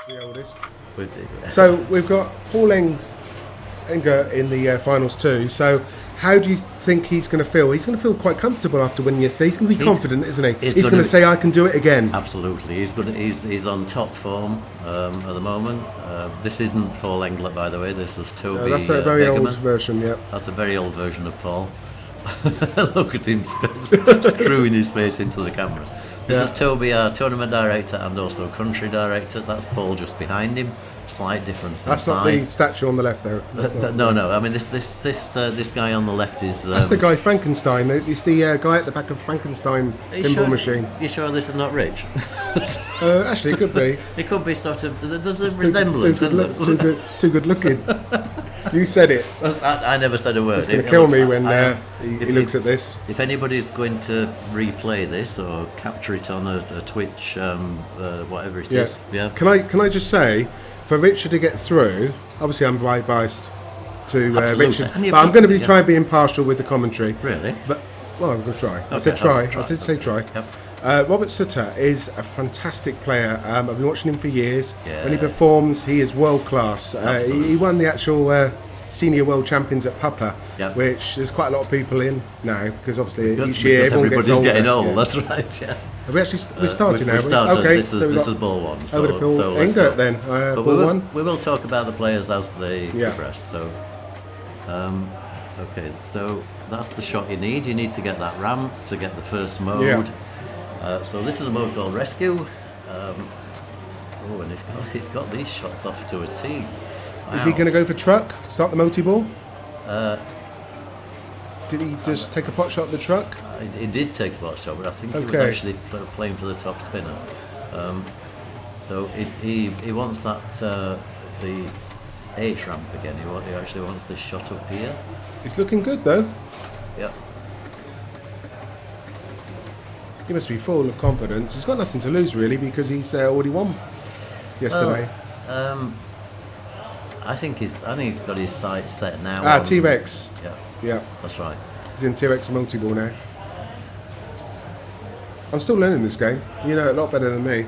The oldest. With So we've got Paul Englert in the finals too. So how do you think he's going to feel? He's going to feel quite comfortable after winning yesterday. He's going to be confident, isn't he? He's going to say, "I can do it again." Absolutely, he's on top form at the moment. This isn't Paul Englert, by the way. This is Toby. That's a very Begerman. old version. Yeah. That's a very old version of Paul. Look at him screwing his face into the camera. This is Toby, our tournament director and also country director. That's Paul just behind him. Slight difference in That's size. not the statue on the left, though. No. I mean, this guy on the left is. That's the guy Frankenstein. It's the guy at the back of Frankenstein pinball machine. You sure this is not Rich? Actually, it could be. It could be sort of. There's a resemblance. Too good looking. You said it. I never said a word. It's going to kill me when he looks at this. If anybody's going to replay this or capture it on a Twitch, whatever it is, yeah. Can I just say, for Richard to get through, obviously I'm biased to Richard, but I'm going to try and be impartial with the commentary. Really? But well, I'm going to try. Okay, I said try. I did say try. Yep. Robert Sutter is a fantastic player. I've been watching him for years. Yeah. When he performs, he is world class. He won the actual senior world champions at Papa, which there's quite a lot of people in now because obviously each year everyone gets older. Getting old. That's right. Yeah. Have we actually started now? We started. Okay, this is ball one. Over to Paul Englert then. But ball one. We will talk about the players as they progress. So, okay, so that's the shot you need. You need to get that ramp to get the first mode. So this is a mode called Rescue. And he's got these shots off to a T. Wow. Is he going to go for truck? Start the multi-ball? Did he just take a pot shot at the truck? He did take a pot shot, but I think he was actually playing for the top spinner. So he wants that the H ramp again. He actually wants this shot up here. It's looking good though. Yeah. He must be full of confidence. He's got nothing to lose really because he's already won yesterday. I think he's got his sights set now. T-Rex. Yeah, that's right. He's in T-Rex multi-ball now. I'm still learning this game. You know it a lot better than me.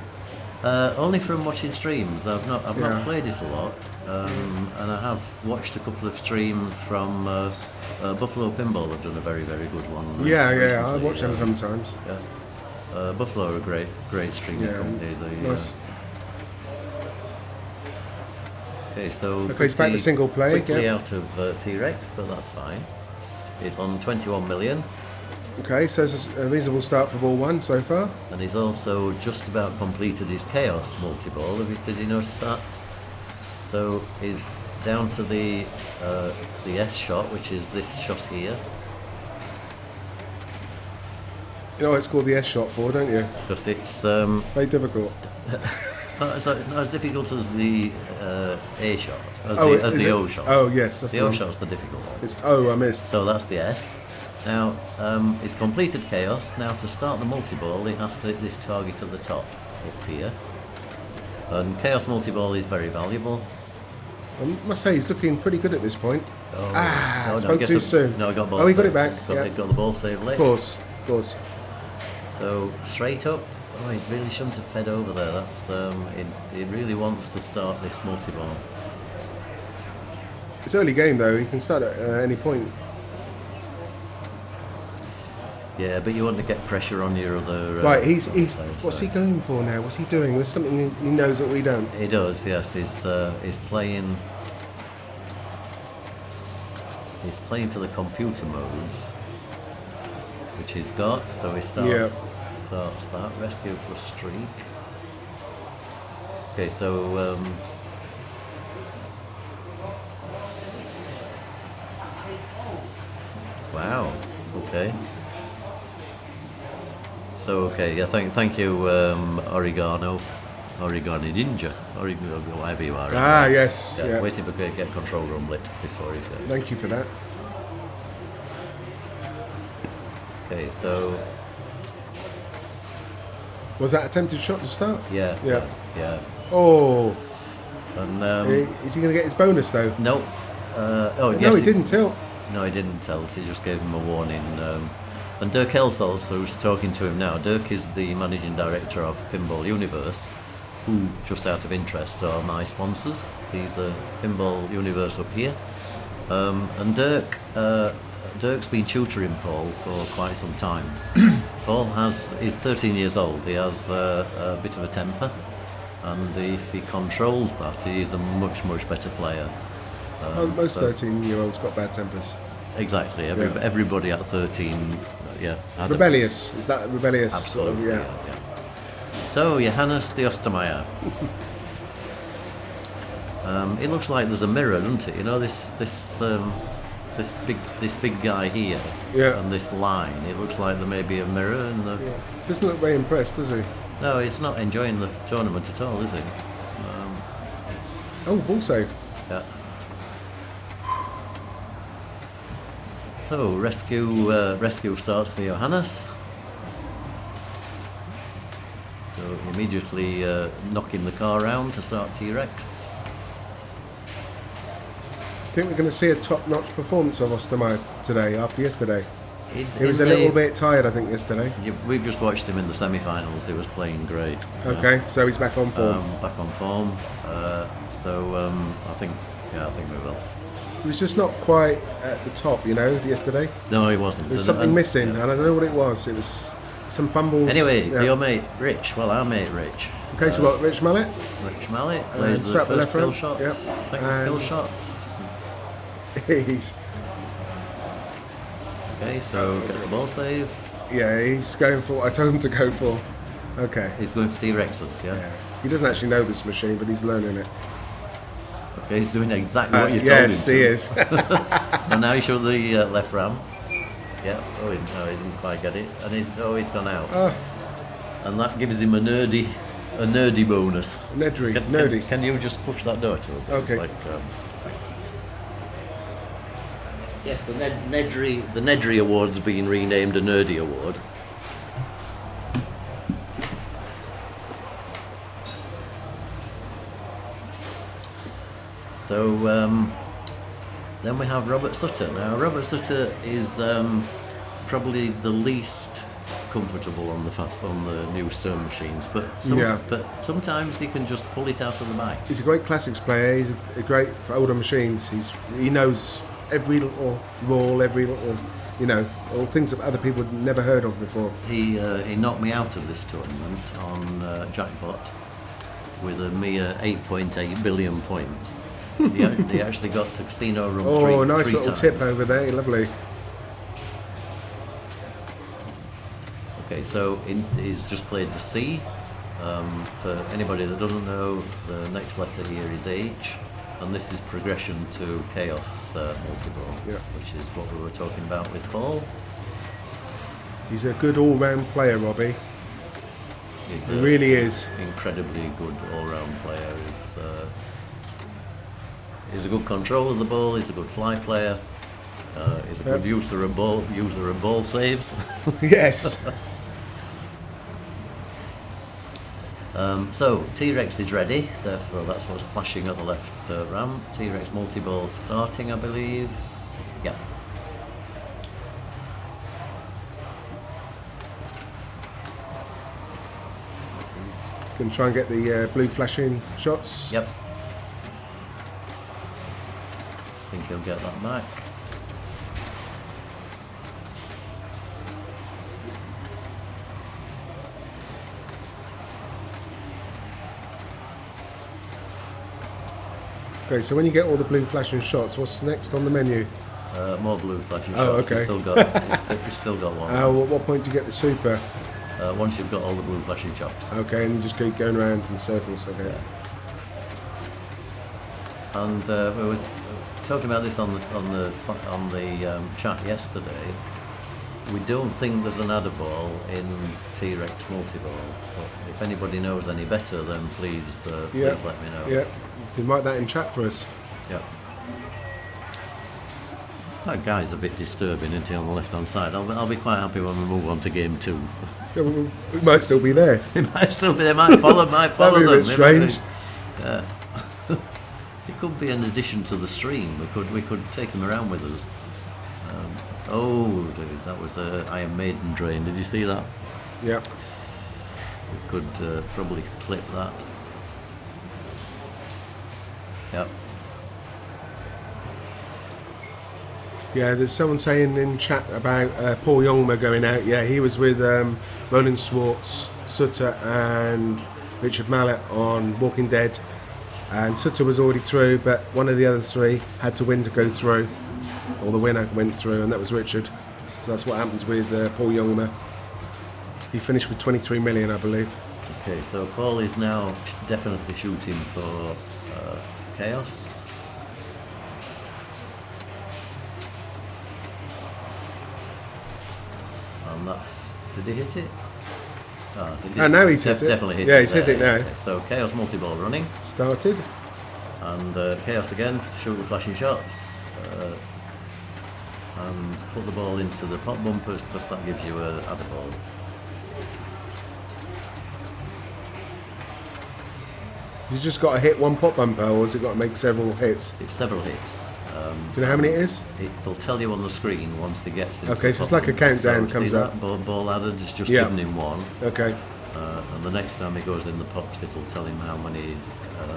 Only from watching streams. I've not played it a lot, and I have watched a couple of streams from Buffalo Pinball. Have done a very very good one. Recently. I watch them sometimes. Yeah, Buffalo are a great streaming company. Nice. Okay, so it's back to single play. Quickly out of T-Rex, but that's fine. He's on 21 million. Okay, so it's a reasonable start for ball one so far. And he's also just about completed his Chaos multi-ball. Did you notice that? So he's down to the S shot, which is this shot here. You know what it's called the S shot for, don't you? Because it's very difficult. not as difficult as the A shot, as the O shot. Oh yes, that's the O shot's the difficult one. It's I missed. So that's the S. Now he's completed Chaos. Now to start the multi-ball, he has to hit this target at the top up here. And Chaos multi-ball is very valuable. I must say he's looking pretty good at this point. Spoke too soon. No, I got ball. He got it back. Got the ball save late. Of course. So straight up. Oh, he really shouldn't have fed over there. That's he really wants to start this multi-ball. It's early game though. He can start at any point. Yeah, but you want to get pressure on your other. Right, he's what's he going for now? What's he doing? There's something he knows that we don't. He does, yes. He's playing. He's playing for the computer modes, which he's got. So he starts that rescue plus streak. Okay, so. Wow. Okay. So thank you, Origani Ninja, whatever you are. Yes. Yeah. Waiting for get control room lit before he goes. Thank you for that. Okay, so was that attempted shot to start? Yeah. Oh. And is he going to get his bonus though? No. No, he didn't tilt. No, he didn't tilt. He just gave him a warning. And Dirk Elsels, who's talking to him now, Dirk is the managing director of Pinball Universe, who, just out of interest, are my sponsors. These are Pinball Universe up here. And Dirk's been tutoring Paul for quite some time. Paul is 13 years old. He has a bit of a temper, and if he controls that, he is a much, much better player. Most 13-year-olds got bad tempers. Exactly. Everybody at 13, Rebellious. Is that rebellious? Absolutely. Yeah. So, Johannes the Ostermeier. It looks like there's a mirror, doesn't it? You know, this big guy here, and this line. It looks like there may be a mirror in the. Yeah. Doesn't look very impressed, does he? No, he's not enjoying the tournament at all, is he? Ball save. Yeah. So rescue starts for Johannes. So immediately knocking the car around to start T-Rex. I think we're going to see a top-notch performance of Ostermeier today after yesterday. He was a little bit tired, I think, yesterday. We've just watched him in the semi-finals. He was playing great. Okay, so he's back on form. Back on form. I think we will. He was just not quite at the top, yesterday. No, he wasn't. There was something missing, and I don't know what it was. It was some fumbles. Anyway, your mate Rich. Well, our mate Rich. Okay, so what? Rich Mallet. Rich Mallet plays the first skill shot. Yep. Second skill shot. Okay, so gets the ball save. Yeah, he's going for what I told him to go for. Okay. He's going for T-Rexes, yeah? He doesn't actually know this machine, but he's learning it. Okay, he's doing exactly what you told him to. Yes, he is. So now he showed the left ram. Yeah, he didn't quite get it. And he's gone out. And that gives him a nerdy bonus. Nerdy. Can you just push that door to him? Okay. Thanks. Yes, the Nedry Award's been renamed a Nerdy Award. So then we have Robert Sutter. Now Robert Sutter is probably the least comfortable on the new Stone machines, but sometimes he can just pull it out of the bag. He's a great classics player. He's a great for older machines. He knows every little rule, every little, all things that other people had never heard of before. He knocked me out of this tournament on jackpot with a mere 8.8 billion points. He actually got to casino room three times. Oh, nice little tip over there, lovely. Okay, so he's just played the C. For anybody that doesn't know, the next letter here is H, and this is progression to Chaos multi-ball, which is what we were talking about with Paul. He's a good all-round player, Robbie. He really is. Incredibly good all-round player. He's a good control of the ball. He's a good fly player. He's a good user of ball saves. Yes. So T-Rex is ready. Therefore, that's what's flashing at the left ramp. T-Rex multi-ball starting, I believe. Yeah. Can try and get the blue flashing shots. Yep. I think he'll get that back. Okay, so when you get all the blue flashing shots, what's next on the menu? More blue flashing shots. Oh, okay. He's still got one. At what point do you get the super? Once you've got all the blue flashing shots. Okay, and you just keep going around in circles. Okay. Yeah. And we were talking about this on the chat yesterday. We don't think there's an adder ball in T-Rex multi-ball, but if anybody knows any better, then please let me know. Yeah, you can write that in chat for us. Yeah. That guy's a bit disturbing, isn't he, on the left-hand side? I'll be quite happy when we move on to game 2. Yeah, well, it might still be there. It might still be. They might follow them. That'd be a bit strange. Yeah. It could be an addition to the stream. We could take him around with us. Dude, that was a Iron Maiden drain. Did you see that? Yeah. We could probably clip that. Yep. Yeah, there's someone saying in chat about Paul Youngma going out. Yeah, he was with Roland Schwartz, Sutter and Richard Mallet on Walking Dead. And Sutter was already through, but one of the other three had to win to go through. Or the winner went through, and that was Richard. So that's what happened with Paul Youngma. He finished with 23 million, I believe. Okay, so Paul is now definitely shooting for Chaos. And that's... Did he hit it? Oh, he did. Oh, now he's hit it. Definitely hit it. Yeah, he's hit it now. Okay, so Chaos multi-ball running. Started. And Chaos again, shoot the flashing shots. And put the ball into the pop bumpers because that gives you a other ball. You just got to hit one pop bumper, or has it got to make several hits? It's several hits. Do you know how many it is? It'll tell you on the screen once it gets into Okay, the so it's pop like a bumpers. countdown So comes see up. That ball added is just Yeah. given him one. Okay. And the next time he goes in the pops, it'll tell him how many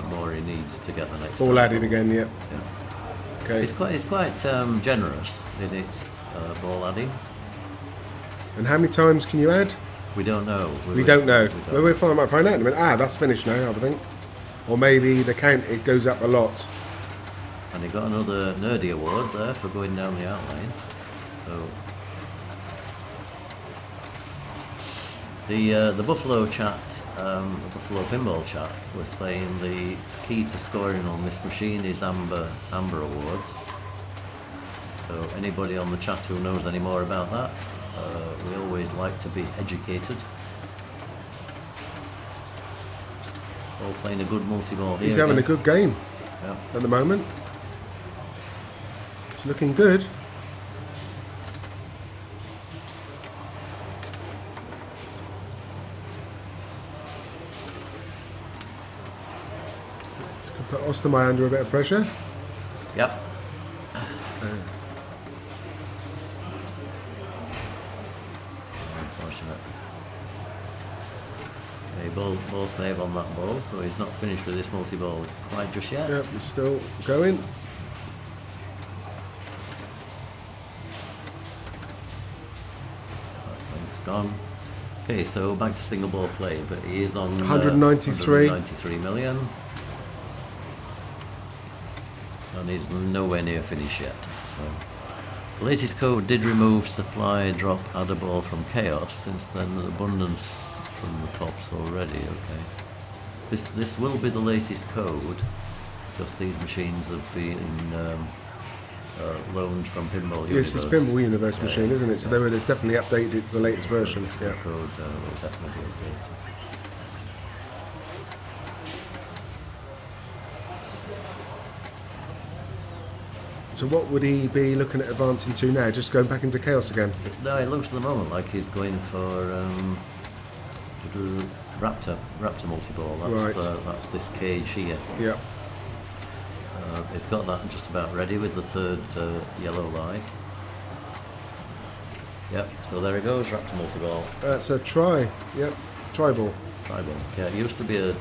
more he needs to get the next All sample. added again, yeah. Yeah. Okay. It's quite generous in its ball adding. And how many times can you add? We don't know. We don't know. We Well, might find out in a minute. That's finished now, I think. Or maybe the count, it goes up a lot. And he got another nerdy award there for going down the outline. So the Buffalo chat, the Buffalo Pinball chat, was saying the key to scoring on this machine is Amber awards. So anybody on the chat who knows any more about that, we always like to be educated. All playing a good multi-ball here. He's having a again. good game Yeah. at the moment. It's looking good. This could put Ostermeier under a bit of pressure. Yep. Unfortunate. Okay, ball save on that ball, so he's not finished with this multi-ball quite just yet. Yep, he's still going. That's gone. Okay, so back to single ball play, but he is on 193. 193 million. And he's nowhere near finish yet. So the latest code did remove supply drop adder ball from Chaos, since then abundance from the tops already. Okay, this will be the latest code because these machines have been loaned from Pinball Yes, Universe. it's Pinball Universe machine, isn't it? So they would have definitely updated it to the latest version. The Yeah. code will definitely be updated. So what would he be looking at advancing to now? Just going back into Chaos again? No, it looks at the moment like he's going for Raptor multi-ball. That's, Right. that's this cage here. Yeah. It's got that just about ready with the third yellow light. Yep, so there it goes, Raptor multi-ball. That's a try. Yep. Try ball. Tri-ball. Yeah, it used to be a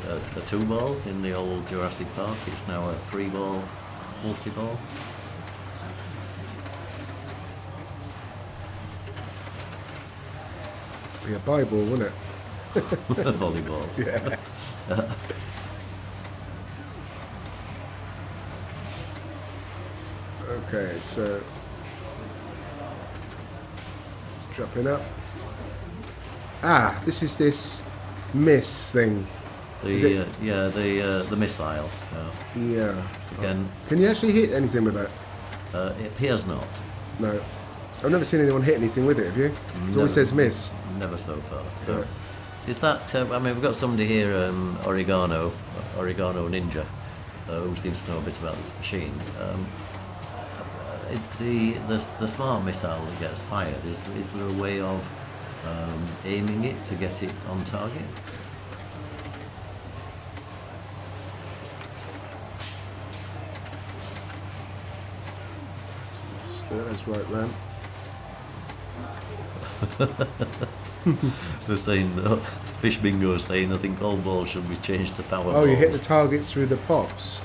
2-ball in the old Jurassic Park. It's now a 3-ball multi-ball. Be a Bible, wouldn't it? Volleyball. Yeah. Okay, so dropping up. This is this miss thing. The missile. Yeah. Again, Can you actually hit anything with that? it appears not. No. I've never seen anyone hit anything with it, have you? It No. always says miss. Never so far. So, Yeah. is that? I mean, we've got somebody here, Oregano Ninja, who seems to know a bit about this machine. The smart missile that gets fired, is there a way of aiming it to get it on target? That's right, Ram. They're saying, Fish Bingo is saying, I think all balls should be changed to power balls. Oh, you hit the targets through the pops.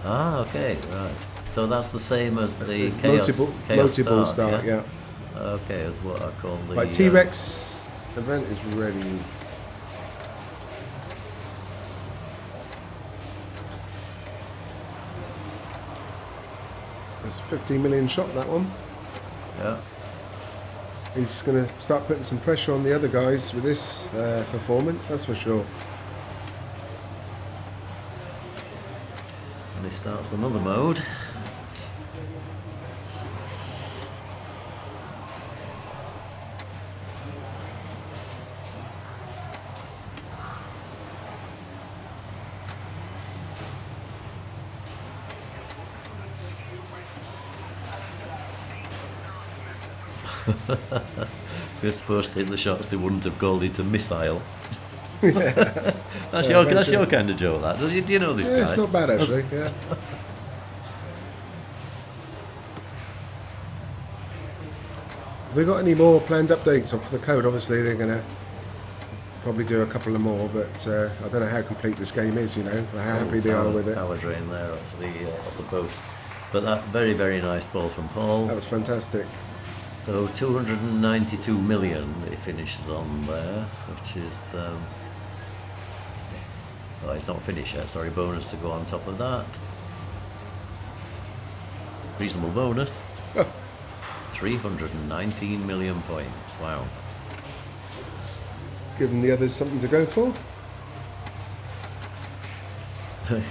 Ah, okay, right. So that's the same as the chaos multiple start, yeah. Okay, is what I call the... Right, T-Rex event is ready. That's 15 million shot, that one. Yeah. He's going to start putting some pressure on the other guys with this performance, that's for sure. And he starts another mode. If you're supposed to hit the shots, they wouldn't have called it a missile. Yeah. That's your kind of joke, that. Do you know this guy? Yeah, it's not bad actually. Yeah. Have we got any more planned updates off the code? Obviously, they're going to probably do a couple of more, but I don't know how complete this game is. You know, how happy they are with it. Power drain there off the post, but that very, very nice ball from Paul. That was fantastic. So 292 million he finishes on there, which is well, it's not finished yet, sorry, bonus to go on top of that. Reasonable bonus. 319 million points, wow. Giving the others something to go for.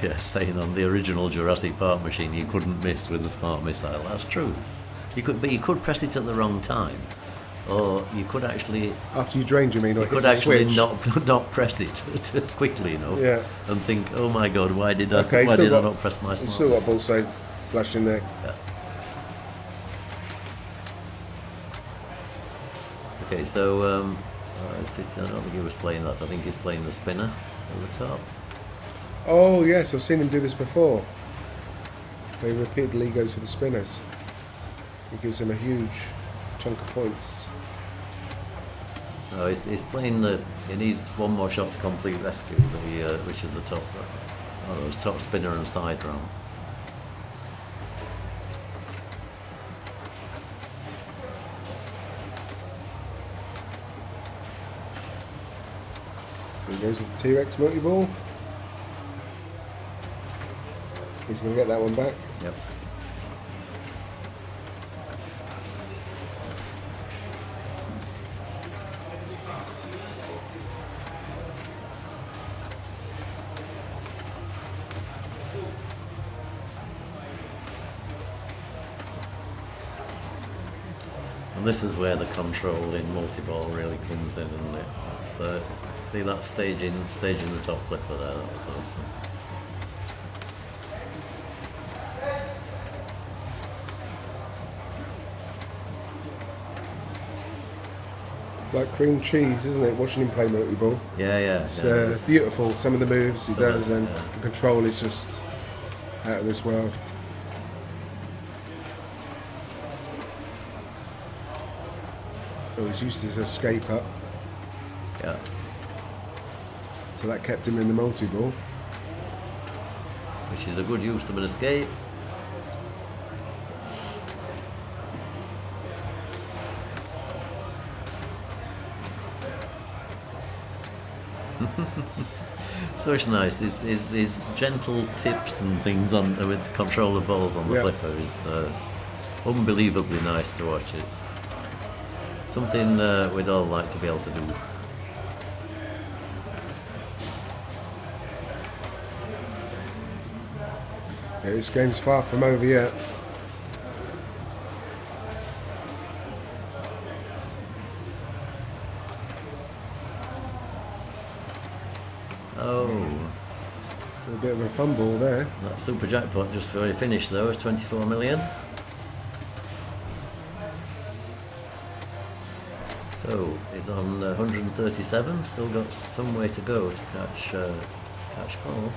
Yes, saying on the original Jurassic Park machine you couldn't miss with the smart missile, that's true. But you could press it at the wrong time. Or you could actually... After you drained, you mean? Or you could actually not press it quickly enough and think, oh my god, why did I not press my smart still got ball save flash in there. Yeah. Okay, so I don't think he was playing that. I think he's playing the spinner at the top. Oh yes, I've seen him do this before. He repeatedly goes for the spinners. It gives him a huge chunk of points. No, he's playing he needs one more shot to complete rescue, which is the top. Oh, it's top spinner and side round. So he goes with the T-Rex multi-ball. He's going to get that one back. Yep. And this is where the control in multi-ball really comes in, isn't it? So, see that staging the top flipper there, that was awesome. It's like cream cheese, isn't it? Watching him play multi-ball. Yeah. It's beautiful, some of the moves he does, and the control is just out of this world. Oh, he's used his escape up. Yeah. So that kept him in the multi-ball. Which is a good use of an escape. So it's nice. His gentle tips and things on with the control of balls on the flipper is unbelievably nice to watch. It's something we'd all like to be able to do. Yeah, this game's far from over yet. Oh. A bit of a fumble there. That super jackpot just very finished though, is 24 million. So he's on 137, still got some way to go to catch Paul.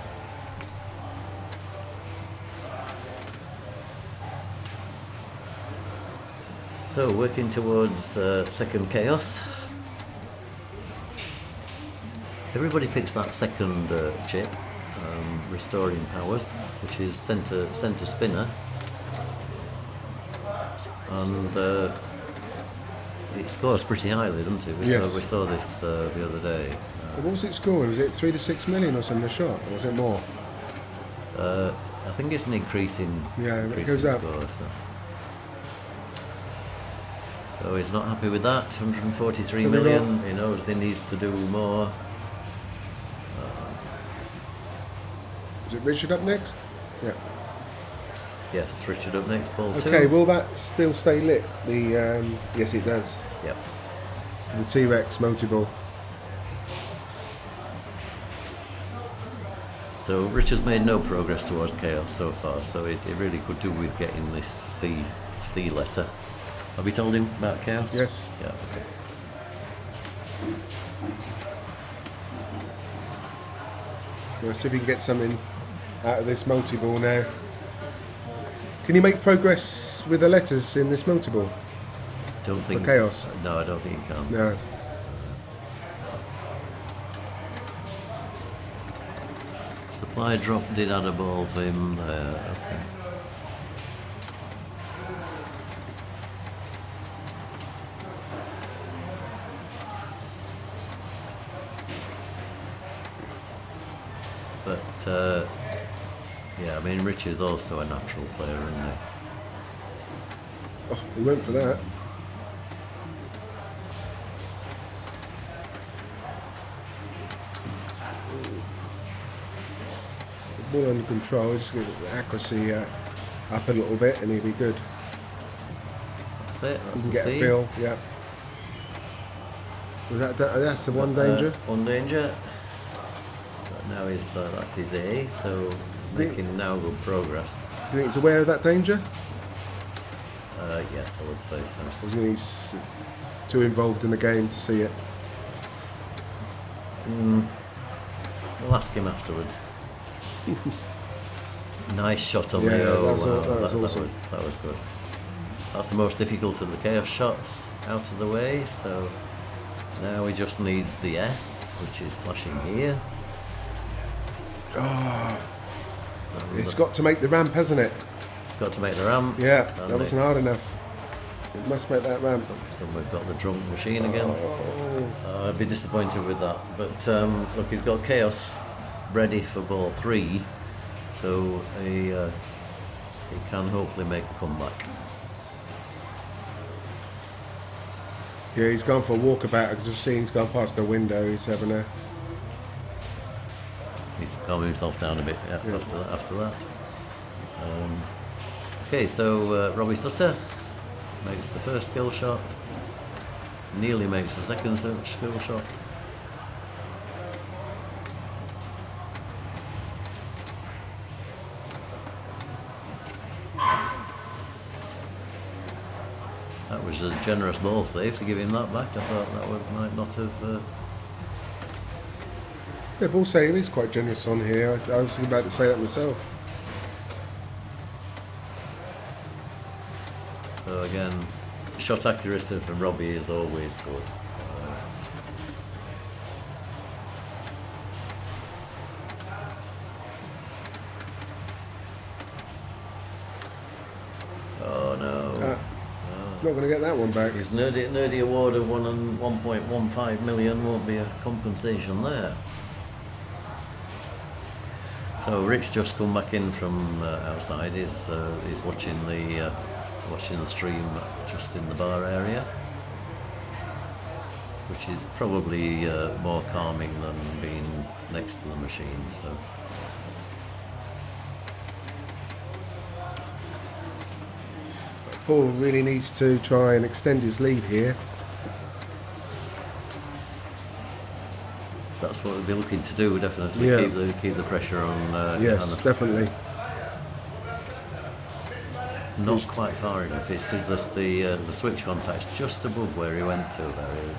So working towards second chaos. Everybody picks that second chip. restoring powers, which is centre spinner, and it scores pretty highly, doesn't it? We saw this the other day. What was it scoring? Was it 3 to 6 million or something a shot? Or was it more? I think it's an increasing it goes up. score. So he's not happy with that. 143 million. He knows he needs to do more. Is it Richard up next? Yeah. Yes, Richard up next, ball 2. Okay, will that still stay lit? The yes, it does. Yep. The T-Rex multi-ball. So Richard's made no progress towards chaos so far, so it really could do with getting this C letter. Have you told him about chaos? Yes. Yeah, okay. Let's see if he can get something out of this multi-ball now. Can you make progress with the letters in this multi-ball? Don't think. For chaos? No, I don't think you can. No. Supply drop did add a ball for him there. Okay. But yeah, I mean, Rich is also a natural player, isn't he? Oh, he went for that. The ball under control, just get the accuracy up a little bit and he'll be good. That's it. You That's can the get a C. feel, yeah. That's the one danger? One danger. But now that's his A, so he's making now good progress. Do you think he's aware of that danger? Yes, I would say so. Or do you think he's too involved in the game to see it? We'll ask him afterwards. Nice shot on Yeah, the O. that was awesome. That was good. That's the most difficult of the chaos shots out of the way, so now he just needs the S, which is flashing here. Oh, it's got to make the ramp, hasn't it? It's got to make the ramp. Yeah, that wasn't hard enough. It must make that ramp. So we've got the drunk machine again. Oh. I'd be disappointed with that. But look, he's got chaos ready for ball 3, so he can hopefully make a comeback. Yeah, he's gone for a walkabout. I can just see he's gone past the window. He's having a... He's calming himself down a bit after that. Okay, so Robbie Sutter makes the first skill shot, nearly makes the second skill shot. That was a generous ball save to give him that back. I thought that might not have... Yeah, ball save is quite generous on here. I was about to say that myself. So again, shot accuracy from Robbie is always good. Oh no. Not going to get that one back. His nerdy award of 1.15 million won't be a compensation there. So Rich just come back in from outside. He's watching the stream just in the bar area, which is probably more calming than being next to the machine. So. Paul really needs to try and extend his lead here. That's what we'll be looking to do, definitely. Yeah. Keep the pressure on Yes, Johannes. definitely. Not quite far enough. It's just the switch contact's just above where he went to there.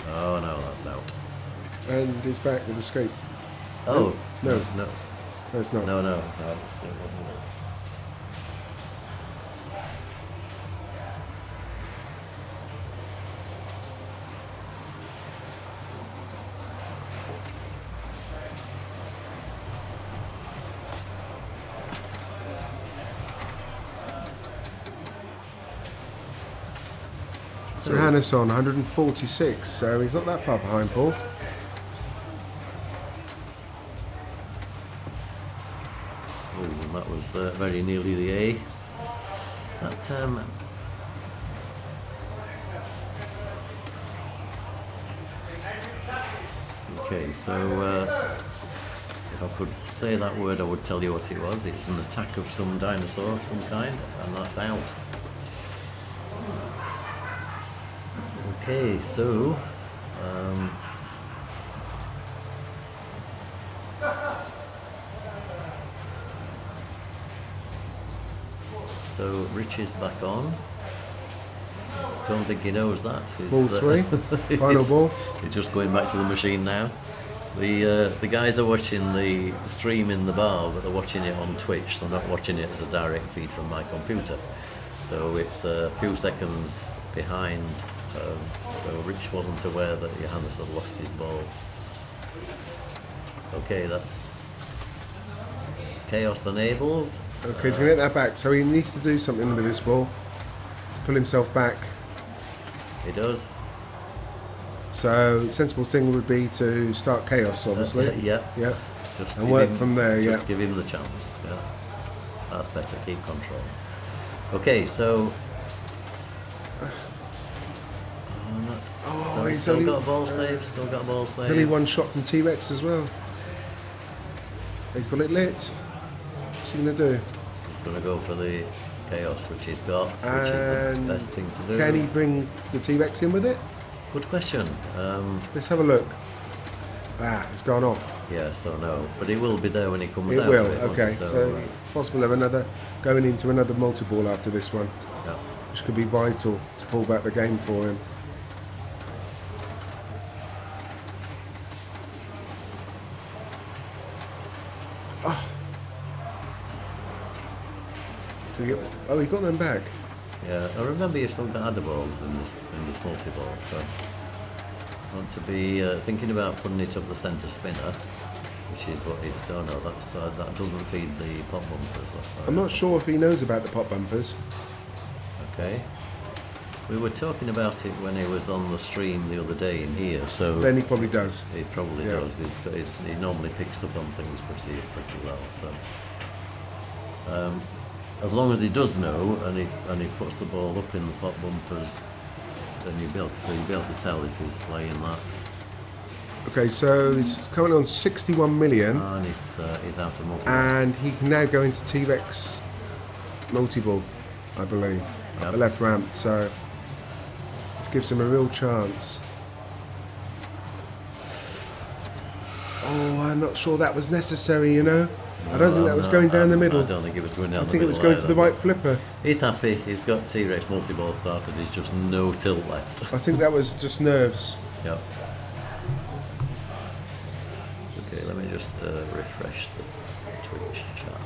Oh no, that's out. And he's back with escape. Oh no, no, no, it's not. no, it wasn't it. Johannes on 146, so he's not that far behind Paul. Oh, and that was very nearly the A. That okay, so if I could say that word, I would tell you what it was. It was an attack of some dinosaur of some kind, and that's out. Okay, so so Rich is back on. Don't think he knows that. Ball 3, final ball. He's just going back to the machine now. The guys are watching the stream in the bar, but they're watching it on Twitch. They're not watching it as a direct feed from my computer. So it's a few seconds behind. So Rich wasn't aware that Johannes had lost his ball. Okay, that's chaos enabled. Okay, he's going to get that back. So he needs to do something with this ball to pull himself back. He does. So the sensible thing would be to start chaos, obviously. Yeah. Just and work from there. Just give him the chance. Yeah, that's better. Keep control. Okay, so. He's still only got a ball save. Still got a ball save. There's only one shot from T-Rex as well. He's got it lit. What's he going to do? He's going to go for the chaos, which he's got, which is the best thing to do. Can he bring the T-Rex in with it? Good question. Let's have a look. It's gone off. Yeah, so no. But it will be there when he comes out. It will, of it, okay. So possible of another, going into another multi-ball after this one. Yeah. Which could be vital to pull back the game for him. He got them back. Yeah, I remember you've still got other balls in this multi-ball, so I want to be thinking about putting it up the centre spinner, which is what he's done. That doesn't feed the pop bumpers. I'm not sure if he knows about the pop bumpers. Okay. We were talking about it when he was on the stream the other day in here, so then he probably does. He probably does. He normally picks up on things pretty well. So. As long as he does know, and he puts the ball up in the pop bumpers, then you'll be able to tell if he's playing that. Okay, so he's coming on 61 million. And he's out of multi-ball. And he can now go into T-Rex multi-ball, I believe, up the left ramp. So this gives him a real chance. Oh, I'm not sure that was necessary, you know. I don't think that was going down the middle. I don't think it was going down the middle. I think it was going to the right flipper. He's happy. He's got T-Rex multi-ball started. He's just no tilt left. I think that was just nerves. Yep. Okay, let me just refresh the Twitch chat.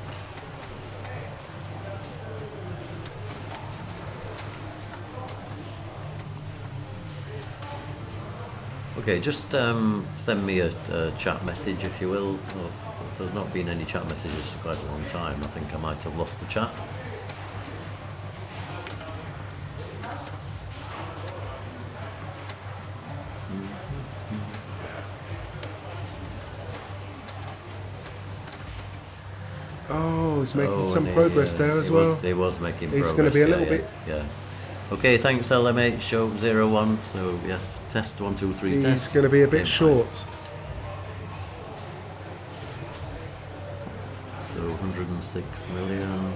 Okay, just send me a chat message if you will. There's not been any chat messages for quite a long time. I think I might have lost the chat. Oh, he's making some progress there as well. He was making progress. He's going to be a little bit. Yeah. Okay, thanks LMH, show 01. So yes, test 1, 2, 3. Test. He's going to be a bit short. So 106 million.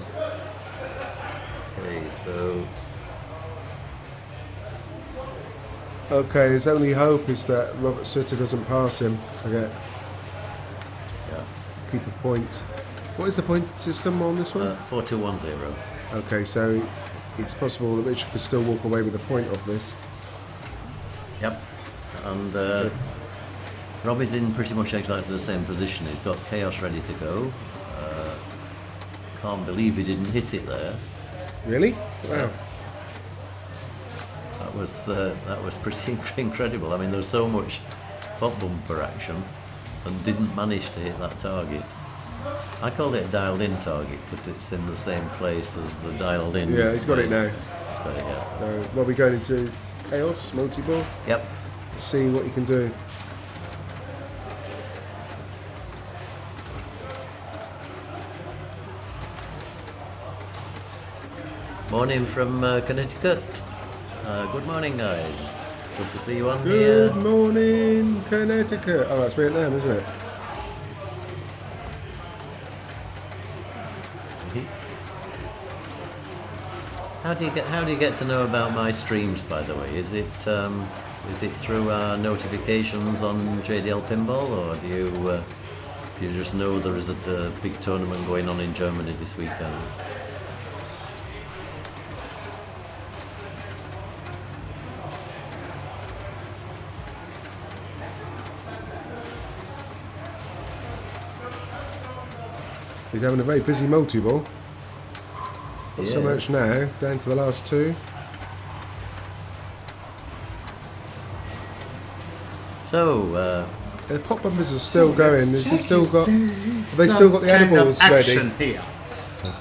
Okay, so. Okay, his only hope is that Robert Sutter doesn't pass him to keep a point. What is the point system on this one? 4210. Okay, so it's possible that Richard could still walk away with a point off this. Yep. And Robbie's in pretty much exactly the same position. He's got chaos ready to go. Can't believe he didn't hit it there. Really? Wow. That was pretty incredible. I mean, there's so much pop bumper action and didn't manage to hit that target. I call it a dialed-in target because it's in the same place as the dialed-in. Yeah, he's got it now. He's got it, yes. So Robbie going into Chaos multi-ball. Yep. See what you can do. Morning from Connecticut. Good morning, guys. Good to see you on here. Good morning, Connecticut. Oh, that's Vietnam, isn't it? How do you get to know about my streams, by the way? Is it through our notifications on JDL Pinball, or do you just know there is a big tournament going on in Germany this weekend? He's having a very busy multi-ball. Not so much now, down to the last two. So, The pop bumpers are still going. Has he still got? Have they still got the animals ready? Here.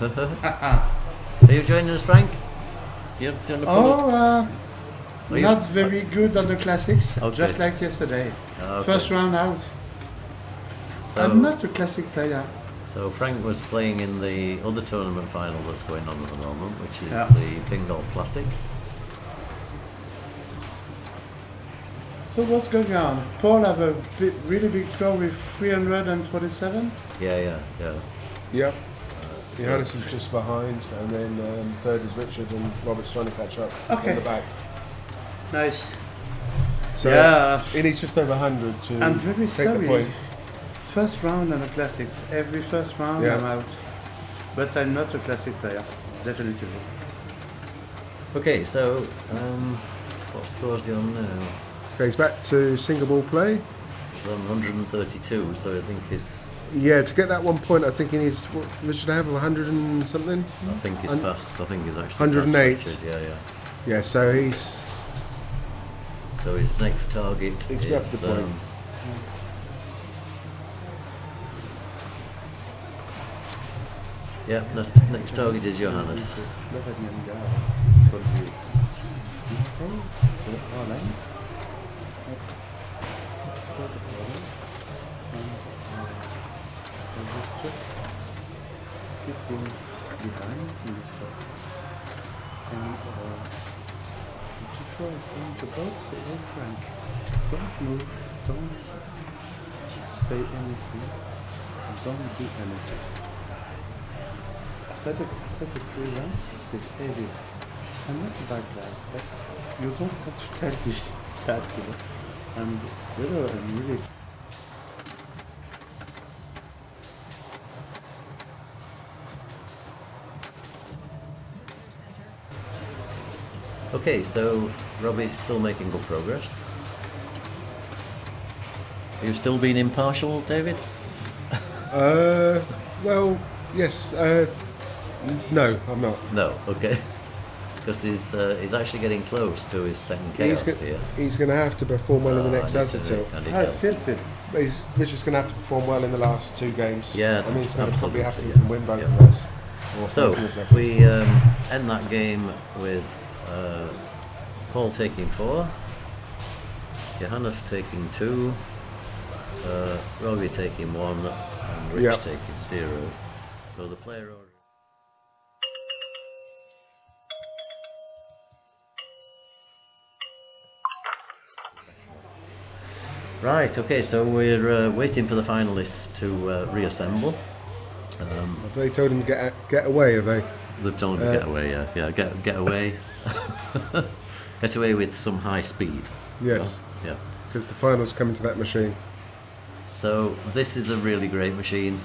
are you joining us, Frank? You're doing a pull-up? Not very good on the classics, Okay. just like yesterday. Okay. First round out. So, I'm not a classic player. So Frank was playing in the other tournament final that's going on at the moment, which is Yeah. the Pinball Classic. So what's going on? Paul have a really big score with 347. Yeah. Yep. So- Johannes is just behind, and then third is Richard, and Robert's trying to catch up Okay. in the back. Nice. So Yeah. he needs just over 100 to I'm very take sorry. the point. First round on the classics. Every first round Yeah. I'm out. But I'm not a classic player. Definitely. Okay, so what scores he on now? Okay, he's back to single ball play. He's on 132, so I think he's Yeah, to get that 1 point, I think he needs. What should I have? 100 and something. I think he's past. I think he's actually 108. past Richard, yeah. Yeah, so he's So his next target He's is grabbed the point. Yeah, next target is Johannes. Slovenian guy. Called you. Holland. I was just sitting behind himself. And before I came to the box, I said, Frank, don't move, don't say anything, don't do anything. After the pre-round, he said, David, I'm not a bad guy, but you don't have to tell me that, you know. And I'm really. Okay, so Robbie's still making good progress. Are you still being impartial, David? well, yes. No, I'm not. No, okay. Because he's actually getting close to his second chaos here. He's going to have to perform well in the next Hazard tilt. Tilted. Richard's going to have to perform well in the last two games. Yeah, I mean, he's going to probably have to absolutely, win both yeah. of those. Or So first and the second. we end that game with Paul taking 4, Johannes taking 2, Robbie taking 1, and Rich Yep. taking 0. So the player order. Right, okay, so we're waiting for the finalists to reassemble. Have they told him to get away, have they? They've told him to get away, yeah, get away. Get away with some high speed. Yes. Yeah. Because the finals coming to that machine. So this is a really great machine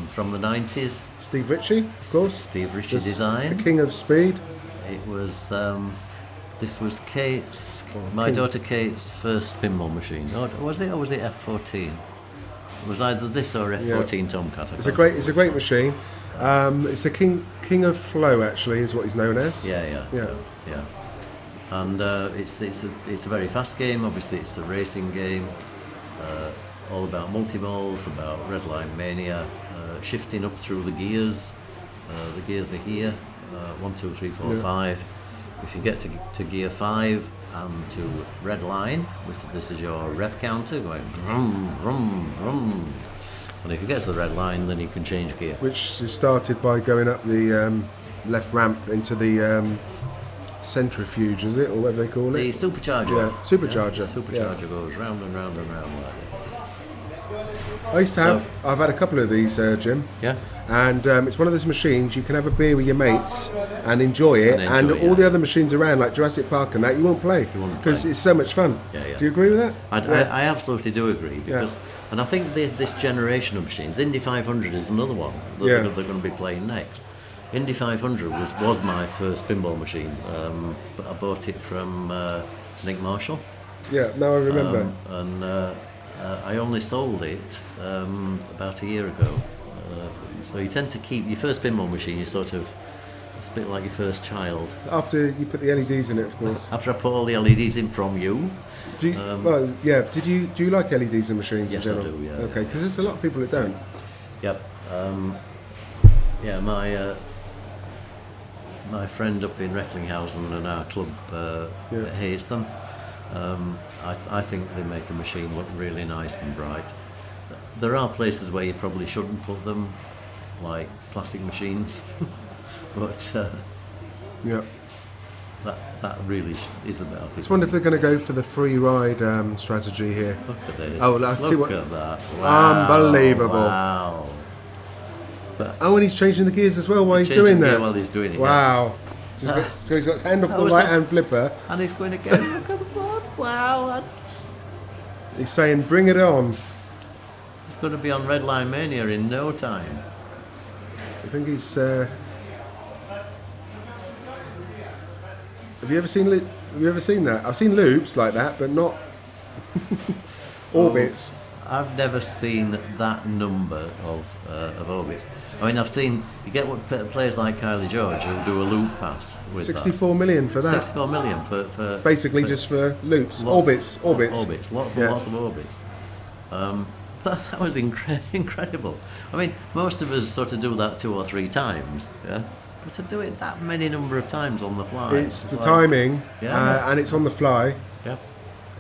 from the 90s. Steve Ritchie, of course. Steve Ritchie The design. king of speed. It was this was Kate's, my daughter Kate's first pinball machine. Or was it F14? It was either this or F14 Tomcat. It's a great machine. It's a king of flow, actually, is what he's known as. Yeah. And it's a very fast game. Obviously, it's a racing game. All about multi-balls, about red line mania, shifting up through the gears. The gears are here, 1, 2, 3, 4, 5. if you get to gear 5 and to red line, this is your rev counter going vroom, vroom, vroom. And if you get to the red line, then you can change gear. Which is started by going up the left ramp into the centrifuge, is it, or whatever they call it? The supercharger. Yeah, supercharger. The supercharger goes round and round and round like this. I used to have, I've had a couple of these, Jim. Yeah. And it's one of those machines you can have a beer with your mates and enjoy it, and all the other machines around, like Jurassic Park and that, you won't play because it's so much fun. Yeah, yeah. Do you agree with that? I absolutely do agree, because, and I think this generation of machines, Indy 500 is another one that they're going to be playing next. Indy 500 was my first pinball machine, but I bought it from Nick Marshall. Yeah, now I remember. I only sold it about a year ago. So you tend to keep your first pinball machine. You sort of, it's a bit like your first child. After you put the LEDs in it, of course. After I put all the LEDs in from you. Do you like LEDs in machines in general? Yes, I do. Yeah. Okay, because there's a lot of people that don't. Yep. My friend up in Recklinghausen and our club hates them. I think they make a machine look really nice and bright. There are places where you probably shouldn't put them, like plastic machines, but that really is about it. I just wonder if they're going to go for the free ride strategy here. Look at this. Oh, look at that. Wow. Unbelievable. Wow. And he's changing the gears as well while he's doing that. While he's doing it. Wow. So he's got his hand off the right hand flipper. And he's going again. Look at the board. Wow. He's saying, bring it on. It's going to be on Red Line Mania in no time. I think he's... Have you ever seen that? I've seen loops like that, but not orbits. I've never seen that number of orbits. I mean, I've seen, you get what players like Kylie George who do a loop pass with 64 million for that. 64 million for basically just for loops. Orbits. Lots of orbits. That was incredible. I mean, most of us sort of do that 2 or 3 times, yeah. But to do it that many number of times on the fly, it's the timing, and it's on the fly. Yeah,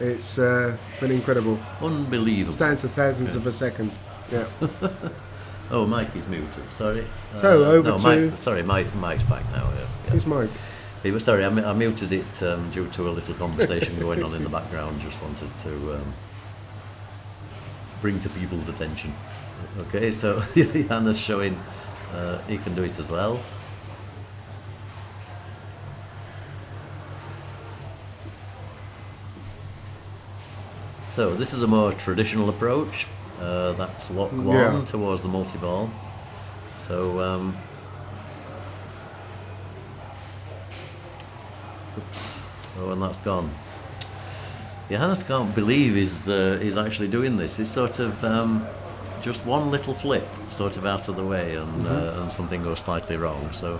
it's been incredible. Unbelievable. It's down to thousands of a second. Yeah. Oh, Mike is muted. Sorry. So over to. Mike's back now. Yeah. Who's Mike? Sorry, I muted it due to a little conversation going on in the background. Just wanted to bring to people's attention. Okay, so Johannes showing he can do it as well. So this is a more traditional approach. That's lock 1 towards the multi-ball. So oops. Oh, and that's gone. Johannes can't believe he's actually doing this. It's sort of just one little flip, sort of out of the way, and something goes slightly wrong. So,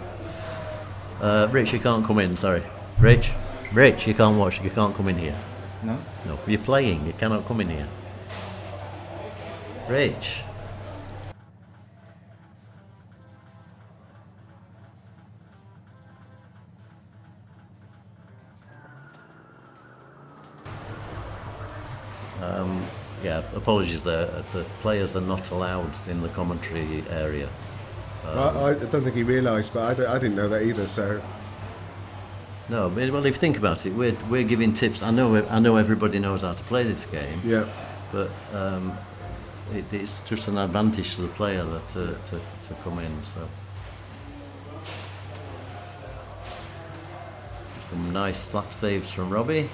Rich, you can't come in. Sorry, Rich, you can't watch. You can't come in here. No. No, you're playing. You cannot come in here. Rich. Apologies there. The players are not allowed in the commentary area. I don't think he realised, but I didn't know that either. So no, well, if you think about it, we're giving tips. I know everybody knows how to play this game. Yeah. But it's just an advantage to the player that to come in. So some nice slap saves from Robbie.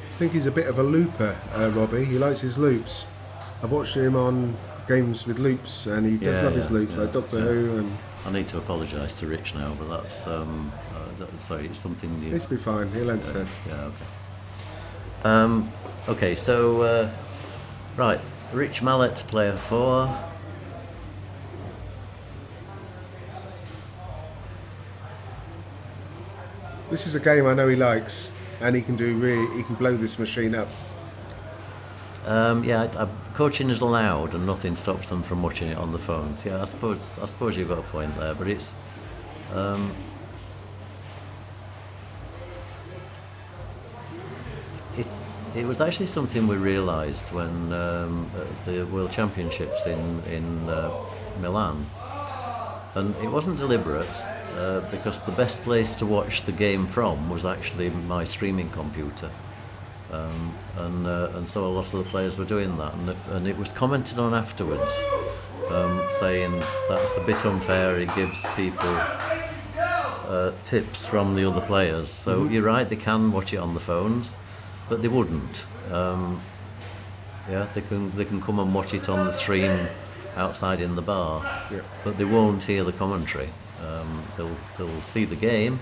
I think he's a bit of a looper, Robbie. He likes his loops. I've watched him on games with loops, and he does love his loops, like Doctor Who. And I need to apologise to Rich now, but that's sorry, it's something new. This will be fine. He'll understand. Yeah. Okay. Okay. So right, Rich Mallet, player 4. This is a game I know he likes, and he can blow this machine up. Coaching is allowed, and nothing stops them from watching it on the phones. Yeah, I suppose you've got a point there, but it's. It was actually something we realised when at the World Championships in Milan, and it wasn't deliberate because the best place to watch the game from was actually my streaming computer, and so a lot of the players were doing that, and it was commented on afterwards, saying that's a bit unfair. It gives people tips from the other players. So you're right, they can watch it on the phones. But they wouldn't. They can come and watch it on the stream outside in the bar, but they won't hear the commentary. They'll see the game.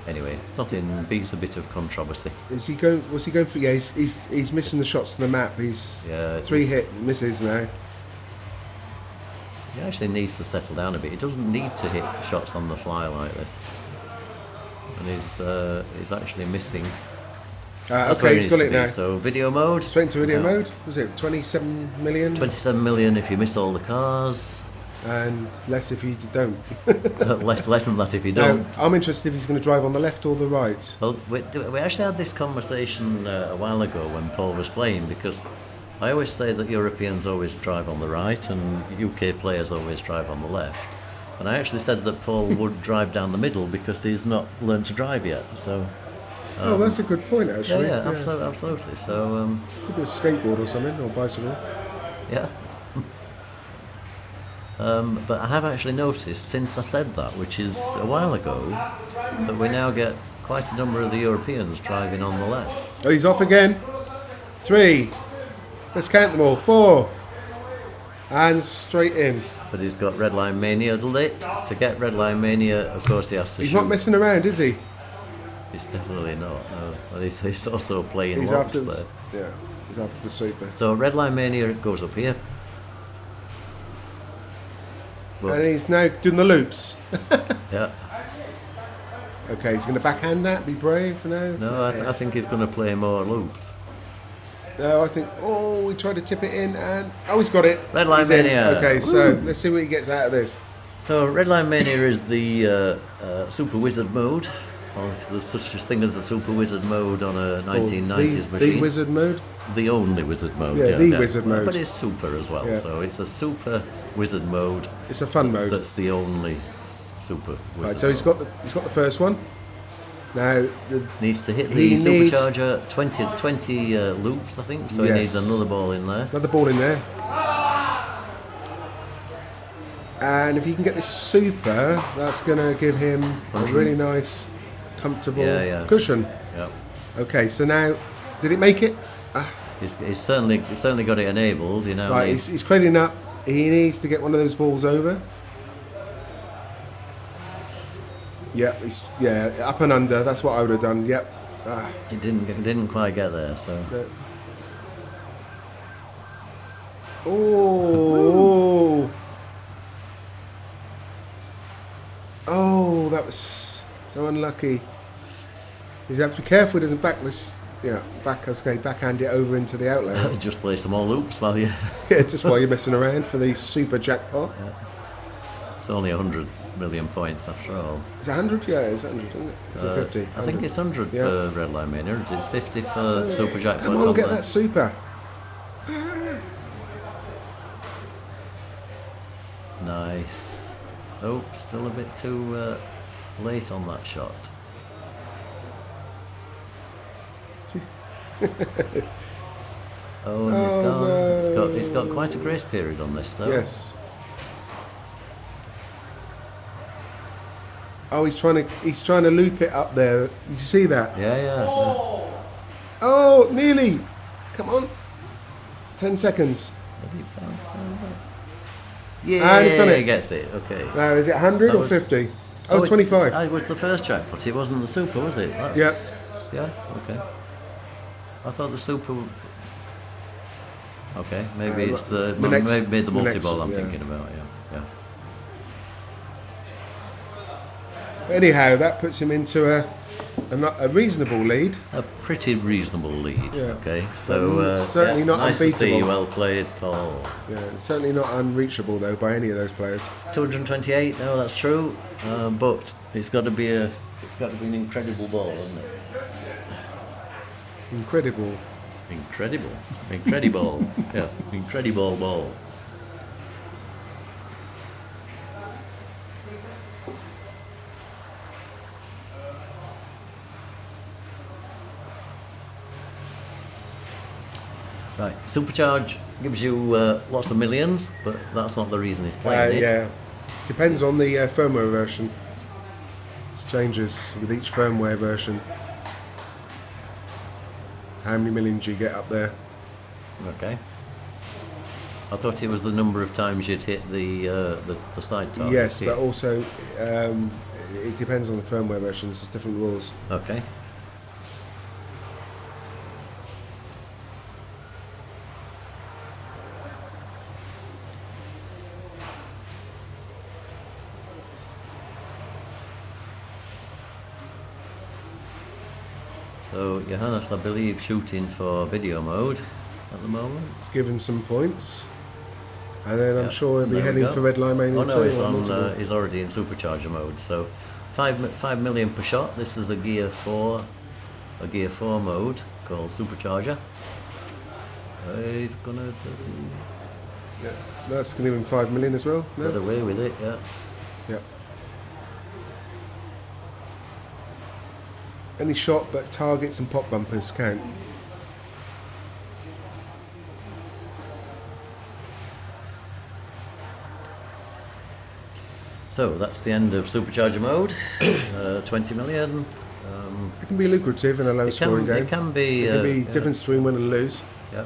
Anyway, nothing beats a bit of controversy. Was he going for? Yeah, he's missing the shots to the map. He's 3 hit misses now. He actually needs to settle down a bit. He doesn't need to hit shots on the fly like this. And he's actually missing. Okay, he's got it now. So video mode. Straight into video mode. Was it 27 million? 27 million if you miss all the cars. And less if you don't. less than that if you don't. Now, I'm interested if he's going to drive on the left or the right. Well, we actually had this conversation a while ago when Paul was playing, because I always say that Europeans always drive on the right and UK players always drive on the left. And I actually said that Paul would drive down the middle because he's not learned to drive yet. So. That's a good point, actually. Yeah, absolutely. So. Could be a skateboard or something, or bicycle. Yeah. But I have actually noticed since I said that, which is a while ago, that we now get quite a number of the Europeans driving on the left. Oh, he's off again. 3. Let's count them all. 4. And straight in. But he's got Red Line Mania lit. To get Red Line Mania, of course, he has to He's shoot. not messing around, is he? He's definitely not. No. Well, he's also playing He's locks after there. Yeah, he's after the super. So Red Line Mania goes up here. But, And he's now doing the loops. yeah. Okay, he's going to backhand that, be brave, No, I think he's going to play more loops. No, I think, we tried to tip it in and, he's got it. Red Line He's in. Mania. Okay, so let's see what he gets out of this. So Red Line Mania is the Super Wizard mode, or if there's such a thing as a Super Wizard mode on a 1990s machine. The Wizard mode? The only Wizard mode. Yeah, the Wizard mode. But it's Super as well, so it's a Super Wizard mode. It's a fun mode. That's the only Super Wizard Right, so he's got the first one. Now needs to hit the supercharger 20 loops, I think. So he needs another ball in there. Another ball in there. And if he can get this super, that's going to give him a really nice, comfortable cushion. Yeah. Okay, so now, did it make it? He's certainly got it enabled. Right, he's cradling up. He needs to get one of those balls over. Yep, up and under. That's what I would have done. Yep. He didn't quite get there. So. Oh, that was so unlucky. You have to be careful he doesn't backhand it over into the outlet. Just play some more loops while you. Just while you're messing around for the super jackpot. Yeah. It's only 100 million points after all. It's 100? Yeah, it's 100, isn't it? It's 50. 100. I think it's 100 for Red Line Mania. It's 50 for super jackpot. Come on, get that super. Nice. Oh, still a bit too late on that shot. And he's gone. No. He's got quite a grace period on this, though. Yes. Oh, he's trying to loop it up there. Did you see that? Yeah. Oh, nearly. Come on. 10 seconds. Yeah, and done it. He gets it. Okay. Now, is it 100 or 50? Oh, it's 25. It was the first jackpot. It wasn't the super, was it? Yep. Yeah. Okay. I thought the super. Okay, maybe it's maybe the multi-ball I'm thinking about. Yeah. Anyhow, that puts him into a reasonable lead. A pretty reasonable lead. Yeah. Okay, so certainly not nice to see. unbeatable. Well played, Paul. Yeah, certainly not unreachable though by any of those players. 228. No, that's true. But it's got to be an incredible ball, isn't it? Incredible. Incredible. Yeah, incredible ball. Right, Supercharge gives you lots of millions, but that's not the reason he's playing it. Yeah, depends on the firmware version. It changes with each firmware version. How many millions you get up there? Okay. I thought it was the number of times you'd hit the side target. Yes, but also it depends on the firmware versions. There's different rules. Okay. So Johannes, I believe, shooting for video mode at the moment. Let's give him some points, and then I'm Yeah, sure he'll be there we heading go. for Red Line Mania Oh no, too, he's or on. multiple. He's already in supercharger mode. So 5 million per shot. This is a gear 4 mode called supercharger. He's gonna Yeah, that's going to give him 5 million as well. get No? away with it. Yeah. Yeah. Any shot but targets and pop bumpers count. So that's the end of supercharger mode. 20 million. It can be lucrative in a low scoring game. It can be. It can be yeah. difference between win and lose. Yeah.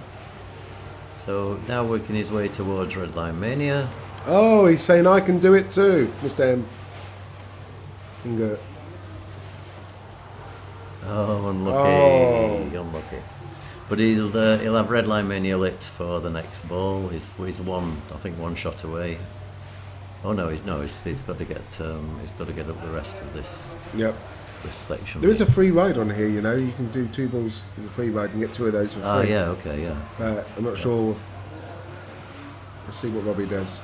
So now working his way towards Red Line Mania. Oh, he's saying I can do it too, Mr. M. Englert. Oh, unlucky. Oh. Unlucky. But he'll have Red Line Mania lit for the next ball. He's one shot away. Oh no, he's got to get up the rest of this Yep. section. There is a free ride on here, you know. You can do 2 balls to the free ride and get 2 of those for free. Oh yeah, okay, yeah. I'm not sure. Let's see what Robbie does.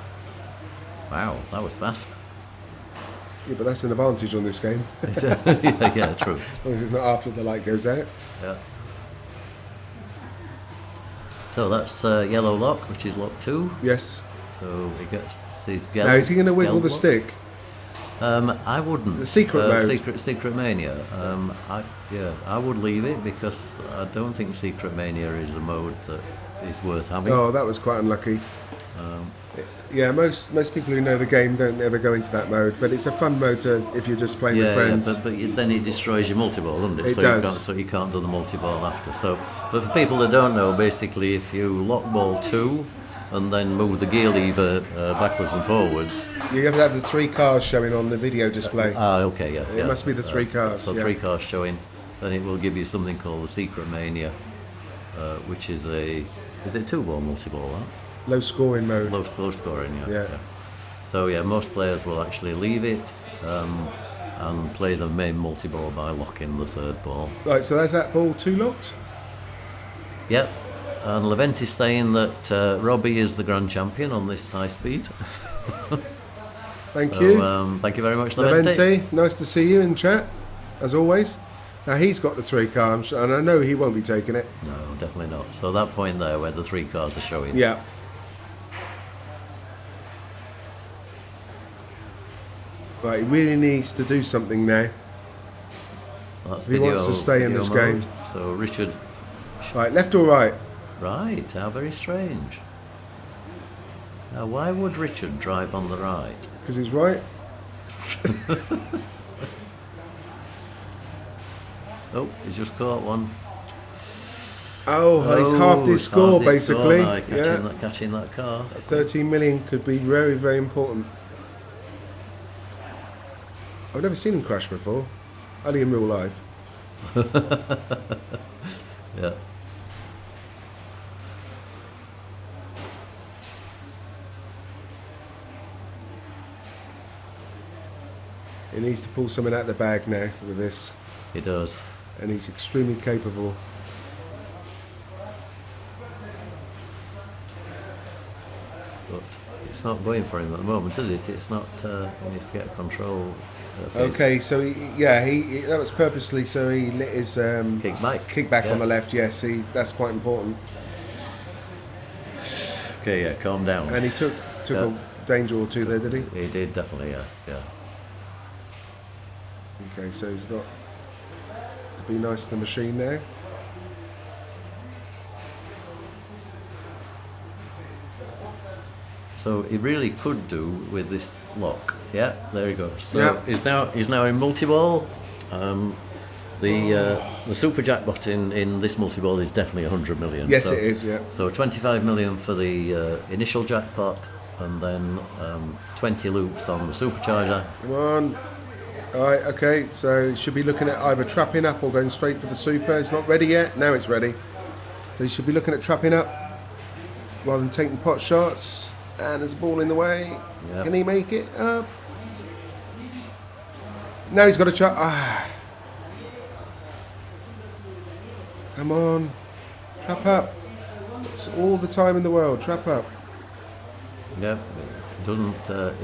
Wow, that was fast. Yeah, but that's an advantage on this game. yeah, true. As long as it's not after the light goes out. Yeah. So that's yellow lock, which is lock 2. Yes. So he gets his Now, is he going to wiggle the lock. stick? I wouldn't. The secret mode. Secret Mania. I would leave it because I don't think Secret Mania is a mode that is worth having. Oh, that was quite unlucky. Yeah, most people who know the game don't ever go into that mode, but it's a fun mode if you're just playing with friends. but then it destroys your multi-ball, doesn't it? It so does. You can't do the multi-ball after. So, but for people that don't know, basically, if you lock ball 2 and then move the gear lever backwards and forwards. You have to have the 3 cars showing on the video display. Okay, yeah. It must be the 3 cars. So yeah. 3 cars showing, then it will give you something called the Secret Mania, which is a 2-ball multi-ball, that? Low scoring mode. Low scoring, Yeah. So yeah, most players will actually leave it and play the main multi-ball by locking the 3rd ball. Right, so there's that ball 2 locked. Yep. And Levent is saying that Robbie is the grand champion on this high speed. Thank So, you. thank you very much, Levente. Levente, nice to see you in chat, as always. Now he's got the 3 cars, and I know he won't be taking it. No, definitely not. So that point there where the 3 cars are showing. Yeah. Right, he really needs to do something now. Well, that's If he wants to stay in video this mode. game. So Richard, Right, left or right? right, how very strange. Now why would Richard drive on the right? Because he's right. Oh, he's just caught one. Oh, he's halved his score, halved his score basically. by Yeah. catching that car. 13 million could be very, very important. I've never seen him crash before. Only in real life. Yeah. He needs to pull something out of the bag now with this, He does. and he's extremely capable. But it's not going for him at the moment, is it? It's not. He needs to get control. Okay, so he that was purposely, so he lit his kickback Yeah. on the left. Yes, that's quite important. Okay, yeah, calm down. And he took Yeah. a danger or two there, did he? He did, definitely, yes, yeah. Okay, so he's got to be nice to the machine now. So he really could do with this lock. Yeah, there he goes. So Yeah. he's now in multi-ball. The super jackpot in this multi-ball is definitely 100 million. Yes, so, it is. Yeah. So 25 million for the initial jackpot, and then 20 loops on the supercharger. Come on. All right. Okay. So he should be looking at either trapping up or going straight for the super. It's not ready yet. Now it's ready. So he should be looking at trapping up rather than taking pot shots. And there's a ball in the way. Yep. Can he make it up? Now he's got a shot. Ah. Come on. Trap up. It's all the time in the world. Trap up. Yeah, it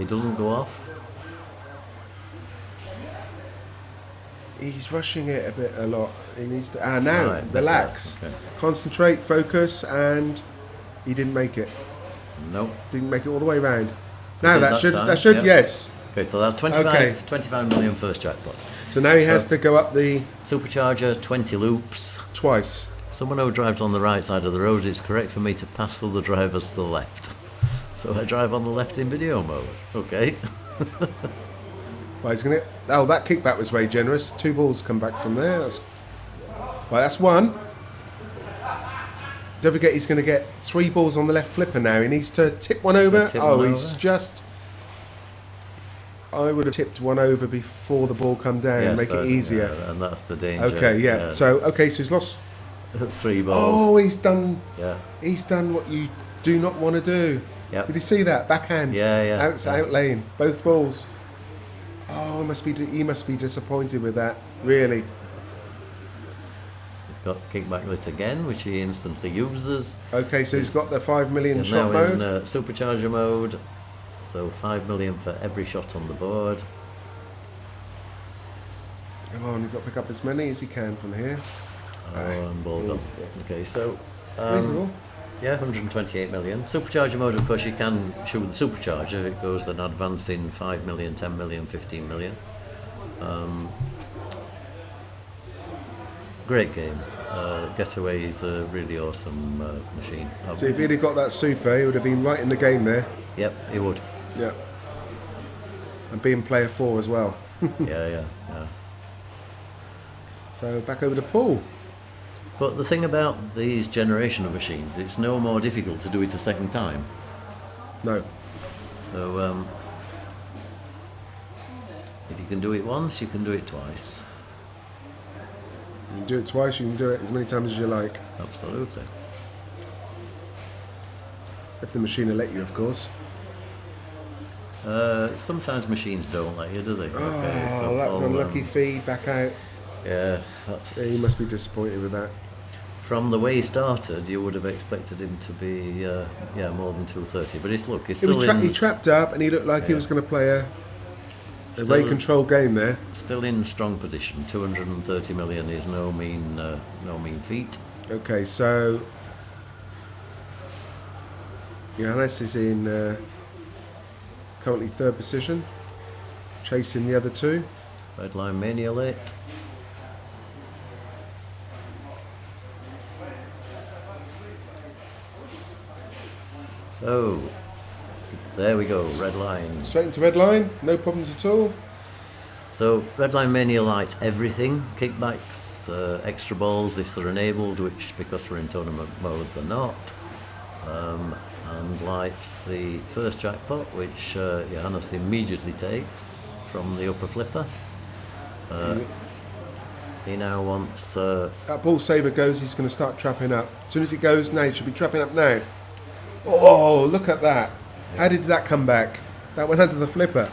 doesn't go off. He's rushing it a lot. He needs to. Now, Right, relax. better. Okay. Concentrate, focus, and he didn't make it. Nope. Didn't make it all the way round. Now did that that should, time, that should, yeah. yes. Okay, so that's 25, Okay. 25 million first jackpot. So now he has to go up the Supercharger, 20 loops. twice. Someone who drives on the right side of the road, it's correct for me to pass other drivers to the left. So I drive on the left in video mode. Okay. Right, he's gonna. Oh, that kickback was very generous. 2 balls come back from there. That's one. Don't forget, he's going to get 3 balls on the left flipper now. He needs to tip one over. Tip Oh, one he's over. just. I would have tipped one over before the ball come down. Yes, make it easier. yeah, and that's the danger. Okay, yeah. So he's lost. 3 balls. Oh, he's done. Yeah. He's done what you do not want to do. Yep. Did you see that backhand? Yeah. Out lane, both balls. Oh, he must be disappointed with that. Really. He's got kickback lit again, which he instantly uses. Okay, so he's got the 5 million He's shot now mode. in supercharger mode. So 5 million for every shot on the board. Come on, you've got to pick up as many as you can from here. Oh, and ball gone. Okay, so Reasonable. yeah, 128 million. Supercharger mode, of course, you can shoot with the supercharger. It goes then advancing 5 million, 10 million, 15 million. Great game. Getaway is a really awesome machine. So if he'd have got that super, he would have been right in the game there. Yep, it would. Yeah. And being player 4 as well. yeah. So back over to Paul. But the thing about these generation of machines, it's no more difficult to do it a second time. No. So if you can do it once, you can do it twice. You can do it twice, you can do it as many times as you like. Absolutely. If the machine will let you, of course. Sometimes machines don't let you, do they? Oh, that was Paul, unlucky feed back out. Yeah, that's... Yeah, you must be disappointed with that. From the way he started, you would have expected him to be, more than 230. But he's still in... He trapped up and he looked like he was going to play a Still very is- controlled game there. Still in strong position. 230 million is no mean feat. Okay, so Johannes is in currently 3rd position, chasing the other 2. Red line mania lit. So, there we go, red line. Straight into red line, no problems at all. So, red line mania lights everything, kickbacks, extra balls if they're enabled, which because we're in tournament mode they're not. And lights the first jackpot, which Johannes immediately takes from the upper flipper. He now wants... That ball saver goes, he's going to start trapping up. As soon as it goes, now he should be trapping up now. Oh, look at that. How did that come back? That went under the flipper.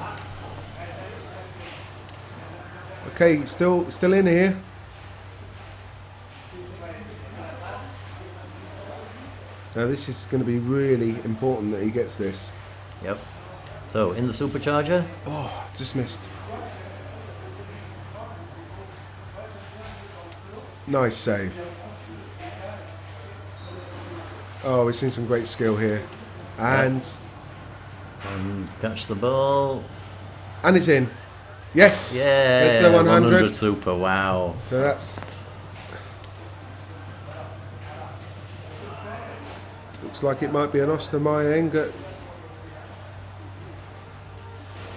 Okay, still in here. Now this is going to be really important that he gets this. Yep. So in the supercharger. Oh, just missed. Nice save. Oh, we've seen some great skill here. And Catch the ball. And it's in. Yes. Yeah. That's the 100. super. Wow. So that's. Looks like it might be an Ostermeier Englert.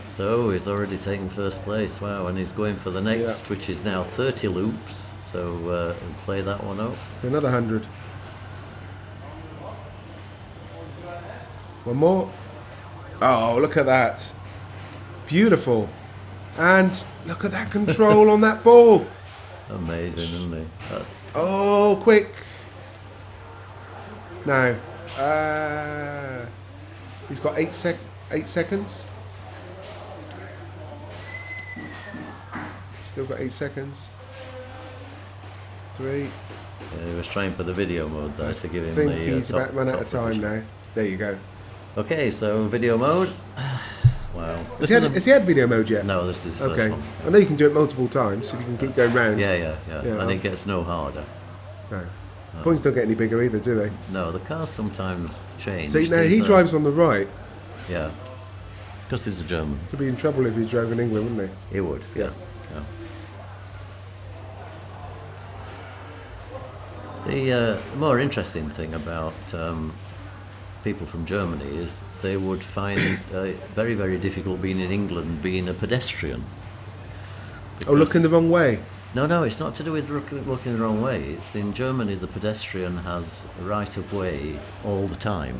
So he's already taken first place. Wow, and he's going for the next, which is now 30 loops. So we'll play that one up. Another 100. One more. Oh, look at that. Beautiful. And look at that control on that ball. Amazing, isn't it? That's Oh, quick. Now, he's got 8 seconds. Still got 8 seconds. 3. Yeah, he was trying for the video mode there to give him I the. think he's about run out of time position. now. There you go. Okay, so video mode. Wow. Has he had video mode yet? No, this is the Okay. first one. I know you can do it multiple times if you can keep going round. Yeah. Yeah, And it gets no harder. No. Points don't get any bigger either, do they? No, the cars sometimes change. See, now he These are- drives on the right. Yeah. Because he's a German. To be in trouble if he drove in England, wouldn't he? He would. Yeah. The more interesting thing about people from Germany is they would find very, very difficult being in England, being a pedestrian. Oh, looking the Because- wrong way. No, it's not to do with looking the wrong way. It's in Germany the pedestrian has right of way all the time.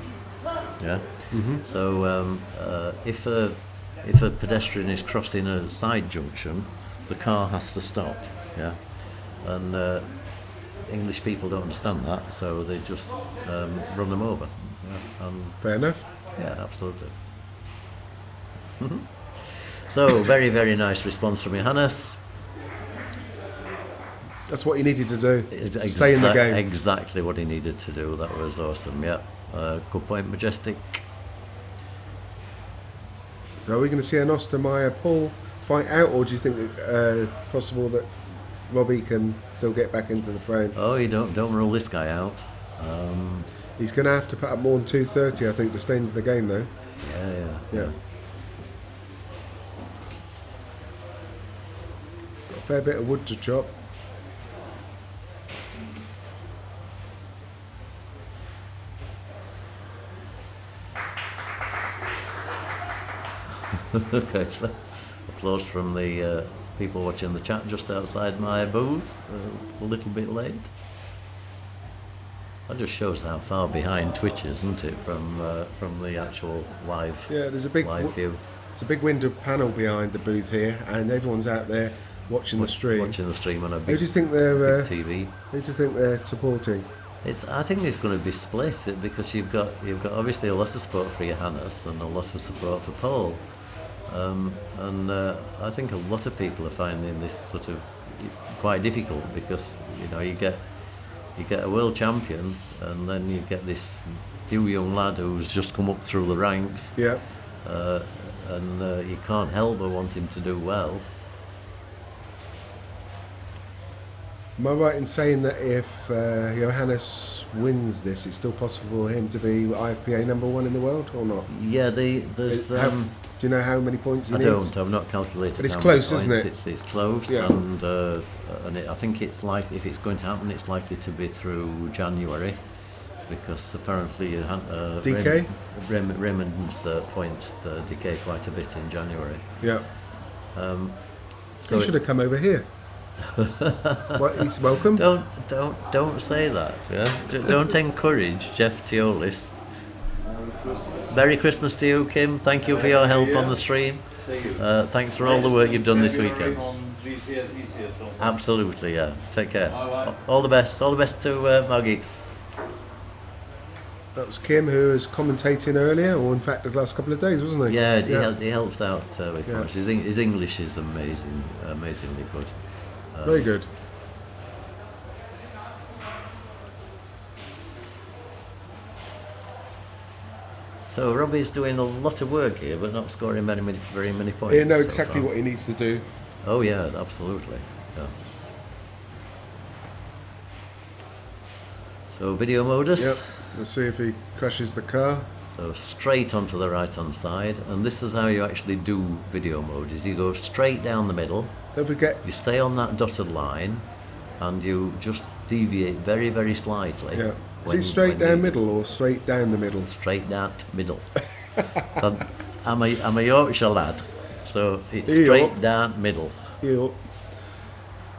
Yeah. So if a pedestrian is crossing a side junction, the car has to stop. Yeah. And English people don't understand that, so they just run them over. Yeah. Fair enough. Yeah, absolutely. So very, very nice response from Johannes. That's what he needed to do. Stay in the game. Exactly what he needed to do. That was awesome. Yeah. Good point, Majestic. So are we going to see an Ostermeier Paul fight out, or do you think it's possible that Robbie can still get back into the frame? Oh, you don't rule this guy out. He's going to have to put up more than 230, I think, to stay into the game, though. Yeah. Yeah. Got a fair bit of wood to chop. Okay, so applause from the people watching the chat just outside my booth. It's a little bit late. That just shows how far behind Twitch is, isn't it, from the actual live Yeah, there's a big live view. It's a big window panel behind the booth here, and everyone's out there watching the stream. Watching the stream on a Who big, do you think they're? big TV. Who do you think they're supporting? I think it's going to be split because you've got obviously a lot of support for Johannes and a lot of support for Paul. And I think a lot of people are finding this sort of quite difficult because you get a world champion and then you get this new young lad who's just come up through the ranks, Yeah. and you can't help but want him to do well. Am I right in saying that if Johannes wins this, it's still possible for him to be IFPA #1 in the world, or not? Yeah, there's. Do you know how many points he I needs? don't. I've not calculated. But it's how close, many isn't points. it? It's close, Yeah. and I think it's like if it's going to happen, it's likely to be through January, because apparently DK? Raymond's points decay quite a bit in January. Yeah. So He should have come over here. Well, he's welcome. Don't say that. Yeah. Don't encourage Jeff Teolis. Merry Christmas to you, Kim. Thank you for your help on the stream. Thanks for all the work you've done this weekend. Absolutely, yeah. Take care. All the best. All the best to Margit. That was Kim, who was commentating earlier, or in fact the last couple of days, wasn't he? Yeah, he helps out with much. His English is amazingly good. Very good. So Robbie's doing a lot of work here, but not scoring very many points. He knows so exactly far. what he needs to do. Oh yeah, absolutely. Yeah. So video modus. Yep. Let's see if he crashes the car. So straight onto the right hand side, and this is how you actually do video mode. Is you go straight down the middle, Don't forget. you stay on that dotted line, and you just deviate very, very slightly. Yeah. Is when- it straight when down you- middle or straight down the middle? Straight down middle. I'm a Yorkshire lad, so it's Eeyore. straight down middle. Yeah.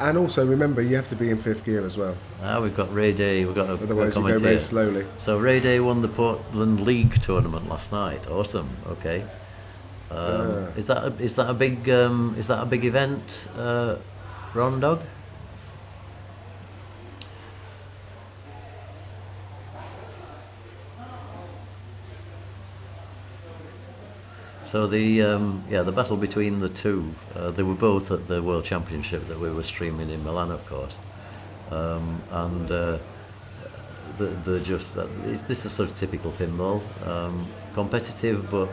And also remember, you have to be in fifth gear as well. We've got Ray Day. We've got a Otherwise, you go commentator. very slowly. So Ray Day won the Portland League tournament last night. Awesome. Okay. Is that a big event, Ron Dog? So the battle between the two, they were both at the World Championship that we were streaming in Milan, of course, and they're just this is sort of typical pinball, competitive, but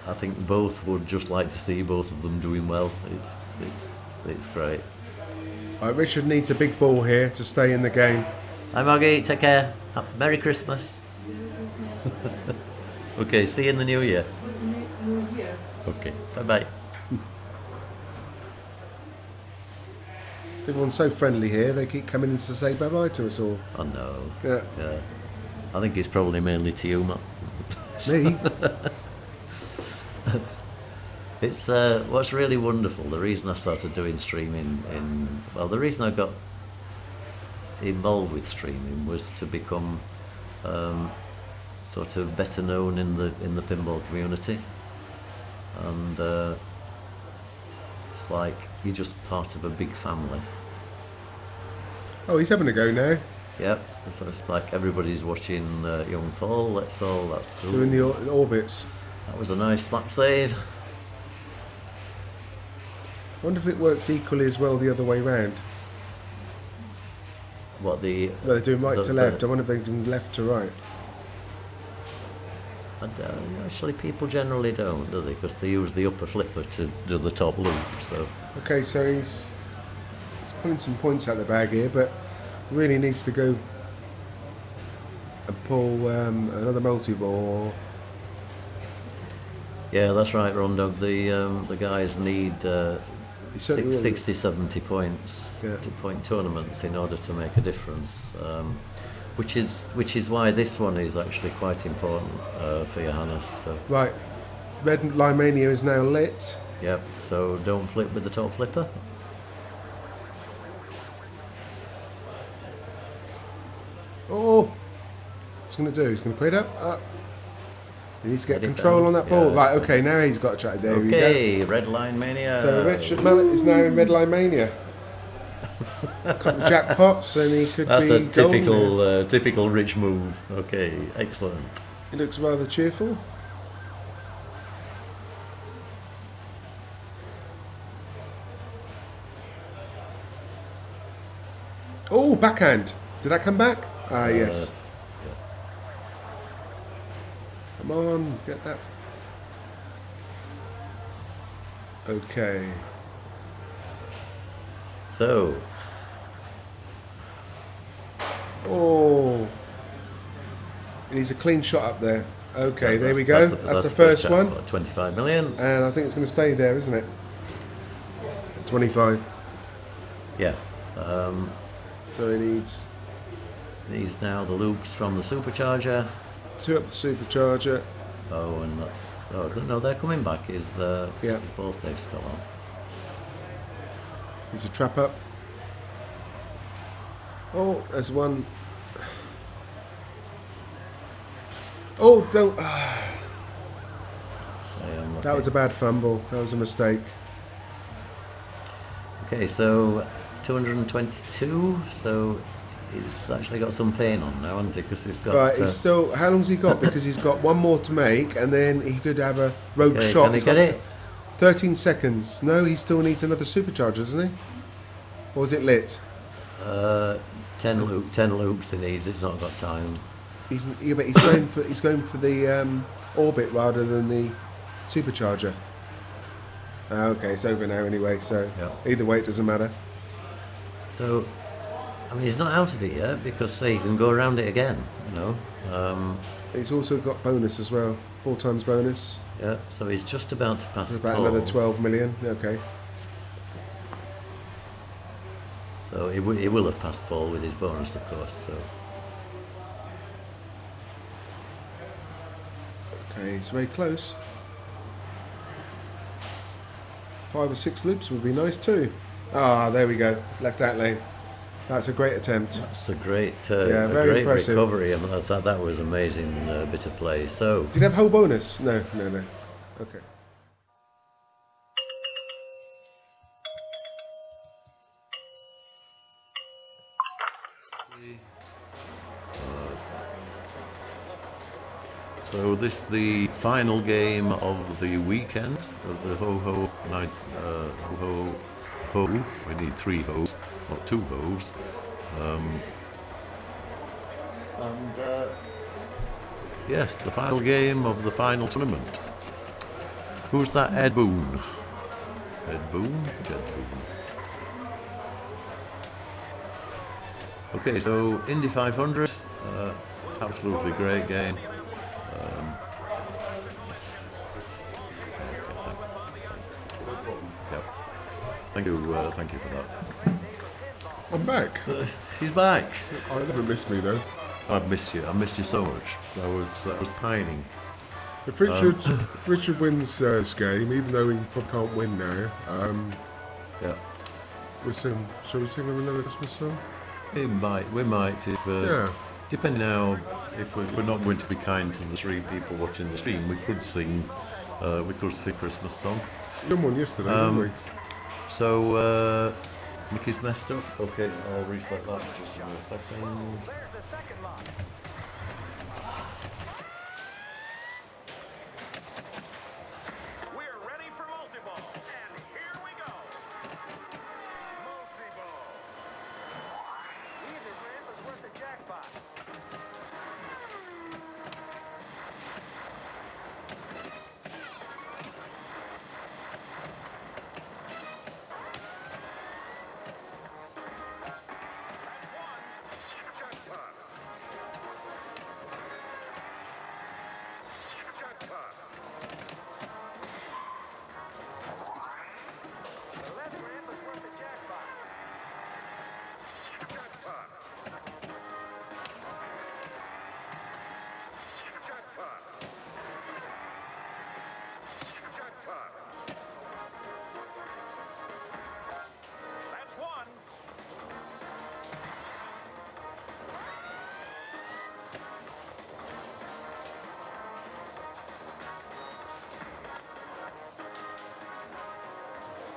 I think both would just like to see both of them doing well. It's great. Richard needs a big ball here to stay in the game. Hi Maggie, take care. Merry Christmas. Okay, see you in the new year. Okay, bye bye. Everyone's so friendly here, they keep coming in to say bye-bye to us all. Oh no. Yeah. Yeah. I think it's probably mainly to you, Matt. Me? It's what's really wonderful. The reason I started doing streaming the reason I got involved with streaming was to become sort of better known in the pinball community, and it's like you're just part of a big family. Oh, he's having a go now. Yep. So it's like everybody's watching young Paul. That's Doing the orbits. that was a nice slap save. I wonder if it works equally as well the other way round. What the Well, they're doing right the- to left. I wonder if they're doing left to right. Actually, people generally don't, do they? Because they use the upper flipper to do the top loop. So Okay, so he's pulling some points out of the bag here, but really needs to go and pull another multi-ball. yeah, that's right, Rondog. The guys need He certainly will. 60, 70 points Yeah. to point tournaments in order to make a difference. Which is why this one is actually quite important for Johannes. So, Right, red Limania is now lit. yep. So don't flip with the top flipper. Oh, what's he going to do? He's going to quit up. He needs to get Let it control on bounce, that ball. yeah, Right, it's okay, now he's got a track. There we go. Okay, red line mania. So Richard Mallet is now in red Limania. A couple of jackpots and he could That's be a golden here. typical rich move. Okay, excellent. He looks rather cheerful. Oh, backhand. Did that come back? Ah, yes. Come on, get that. Okay. So, Oh. He needs a clean shot up there. Okay, there we go. that's That's the first shot, one. what, 25 million. And I think it's going to stay there, isn't it? 25. Yeah. So he needs These now the loops from the supercharger. 2 up the supercharger. Oh, and that's no, they're coming back. Is Yeah. ball safe still on? Needs a trap up. Oh, there's one. Oh, don't. That was a bad fumble. That was a mistake. Okay, so 222. So he's actually got some paint on now, hasn't he? Because he's got. Right, he's still. How long's he got? Because he's got one more to make, and then he could have a rogue shot. Can he get it? 13 seconds. No, he still needs another supercharger, doesn't he? Or is it lit? 10 loops he needs. It's not got time. But he's going for the orbit rather than the supercharger. Okay, it's over now anyway. So either way, it doesn't matter. So, I mean, he's not out of it yet because say he can go around it again. You know. He's also got bonus as well. 4 times bonus. Yeah. So he's just about to pass. About Paul. another 12 million. Okay. So he will have passed Paul with his bonus, of course. So. Okay, it's very close. 5 or 6 loops would be nice too. Ah, there we go. Left out lane. That's a great attempt. That's a great, very great impressive. recovery. I mean, that was amazing bit of play. So. Did he have whole bonus? No. Okay. So this the final game of the weekend of the HoHo night. HoHoHo. We need 3 hoes, not 2 hoes. Yes, the final game of the final tournament. Who's that? Ed Boone. Ed Boone? Jed Boone. Okay, so Indy 500. Absolutely great game. Thank you for that. I'm back. He's back. I never missed me though. I've missed you. I missed you so much. I was pining. If Richard wins this game, even though he probably can't win now, Yeah. Shall we sing him another Christmas song? We might if depending how if we're not going to be kind to the 3 people watching the stream, we could sing Christmas song. We done one yesterday, didn't we? So Mickey's messed up. Okay, I'll reset that just in a second. We're ready for multi-ball, and here we go. Multi-ball. Either grip is worth the jackpot.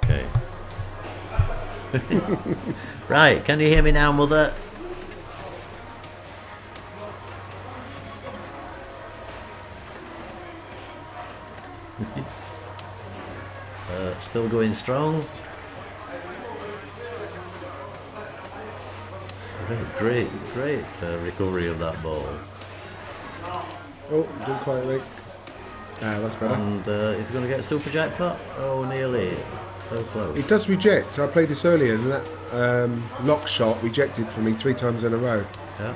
Okay. Right, can you hear me now, Mother? Still going strong. Great recovery of that ball. Oh, didn't quite make. That's better. And he's going to get a super jackpot. Oh, nearly. So close. It does reject. I played this earlier, and that lock shot rejected for me 3 times in a row. Yeah.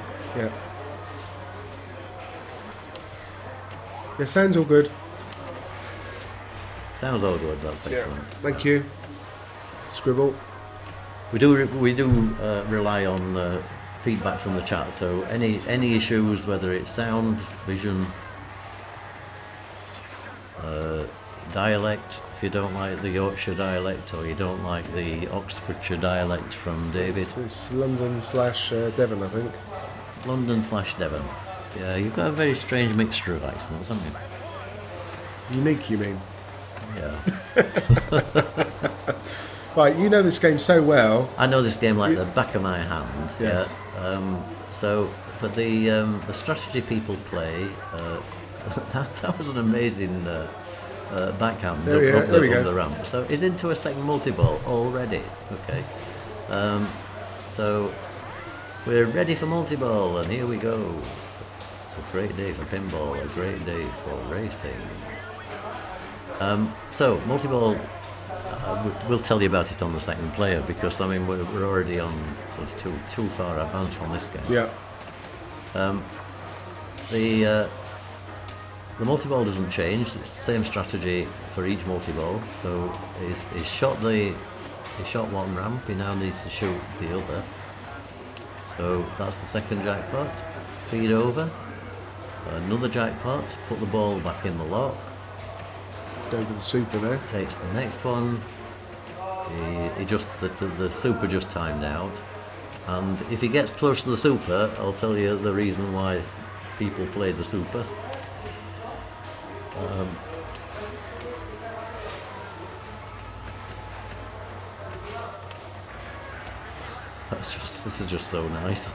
Yeah, sounds all good. Sounds all good. That's excellent. Thank you. Scribble. We do rely on feedback from the chat. So any issues, whether it's sound, vision, dialect, if you don't like the Yorkshire dialect or you don't like the Oxfordshire dialect from David. It's London/Devon, I think. London/Devon. Yeah, you've got a very strange mixture of accents, haven't you? Unique, you mean? Yeah. Right, you know this game so well. I know this game like the back of my hand. Yes. But the strategy people play, that was an amazing backhand There we up go. the ramp. So he's into a second multi-ball already. Okay. So we're ready for multi-ball, and here we go. It's a great day for pinball, a great day for racing. So multi-ball, we'll tell you about it on the second player, because I mean we're already on sort of too far advanced on this game. Yeah. The multi-ball doesn't change. It's the same strategy for each multi-ball. So he's shot one ramp. He now needs to shoot the other. So that's the second jackpot. Feed over. Another jackpot. Put the ball back in the lock. Go for the super there. Takes the next one. The super just timed out. And if he gets close to the super, I'll tell you the reason why people play the super. This is just so nice.